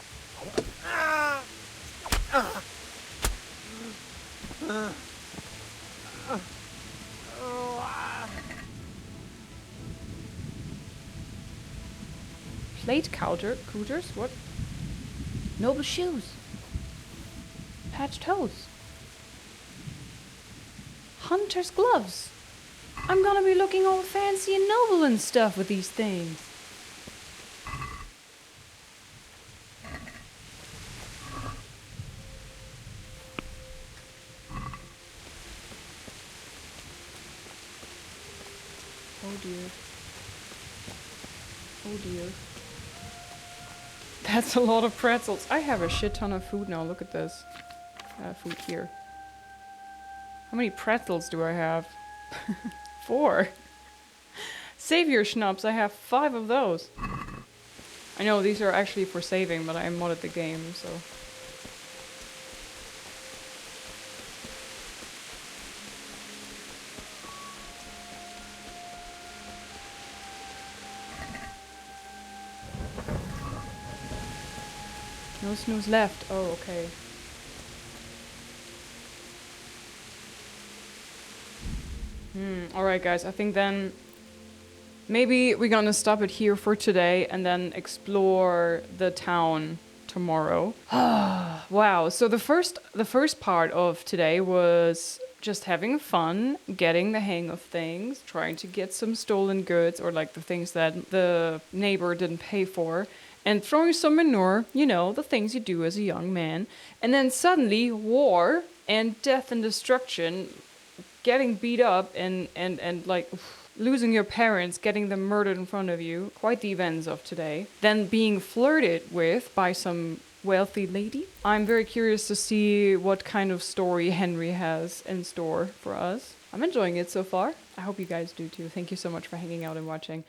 Plate couters? What? Noble shoes. Patched hose. Hunter's gloves. I'm gonna be looking all fancy and noble and stuff with these things. Oh dear. Oh dear. That's a lot of pretzels. I have a shit ton of food now. Look at this. Food here. How many pretzels do I have? 4. Savior schnapps. I have 5 of those. I know these are actually for saving, but I modded the game, so. No snooze left. Oh, okay. Alright guys, I think then maybe we're gonna stop it here for today and then explore the town tomorrow. Wow, so the first part of today was just having fun, getting the hang of things, trying to get some stolen goods or like the things that the neighbor didn't pay for, and throwing some manure, you know, the things you do as a young man. And then suddenly war and death and destruction, getting beat up and like losing your parents, getting them murdered in front of you, quite the events of today. Then being flirted with by some wealthy lady. I'm very curious to see what kind of story Henry has in store for us. I'm enjoying it so far. I hope you guys do too. Thank you so much for hanging out and watching.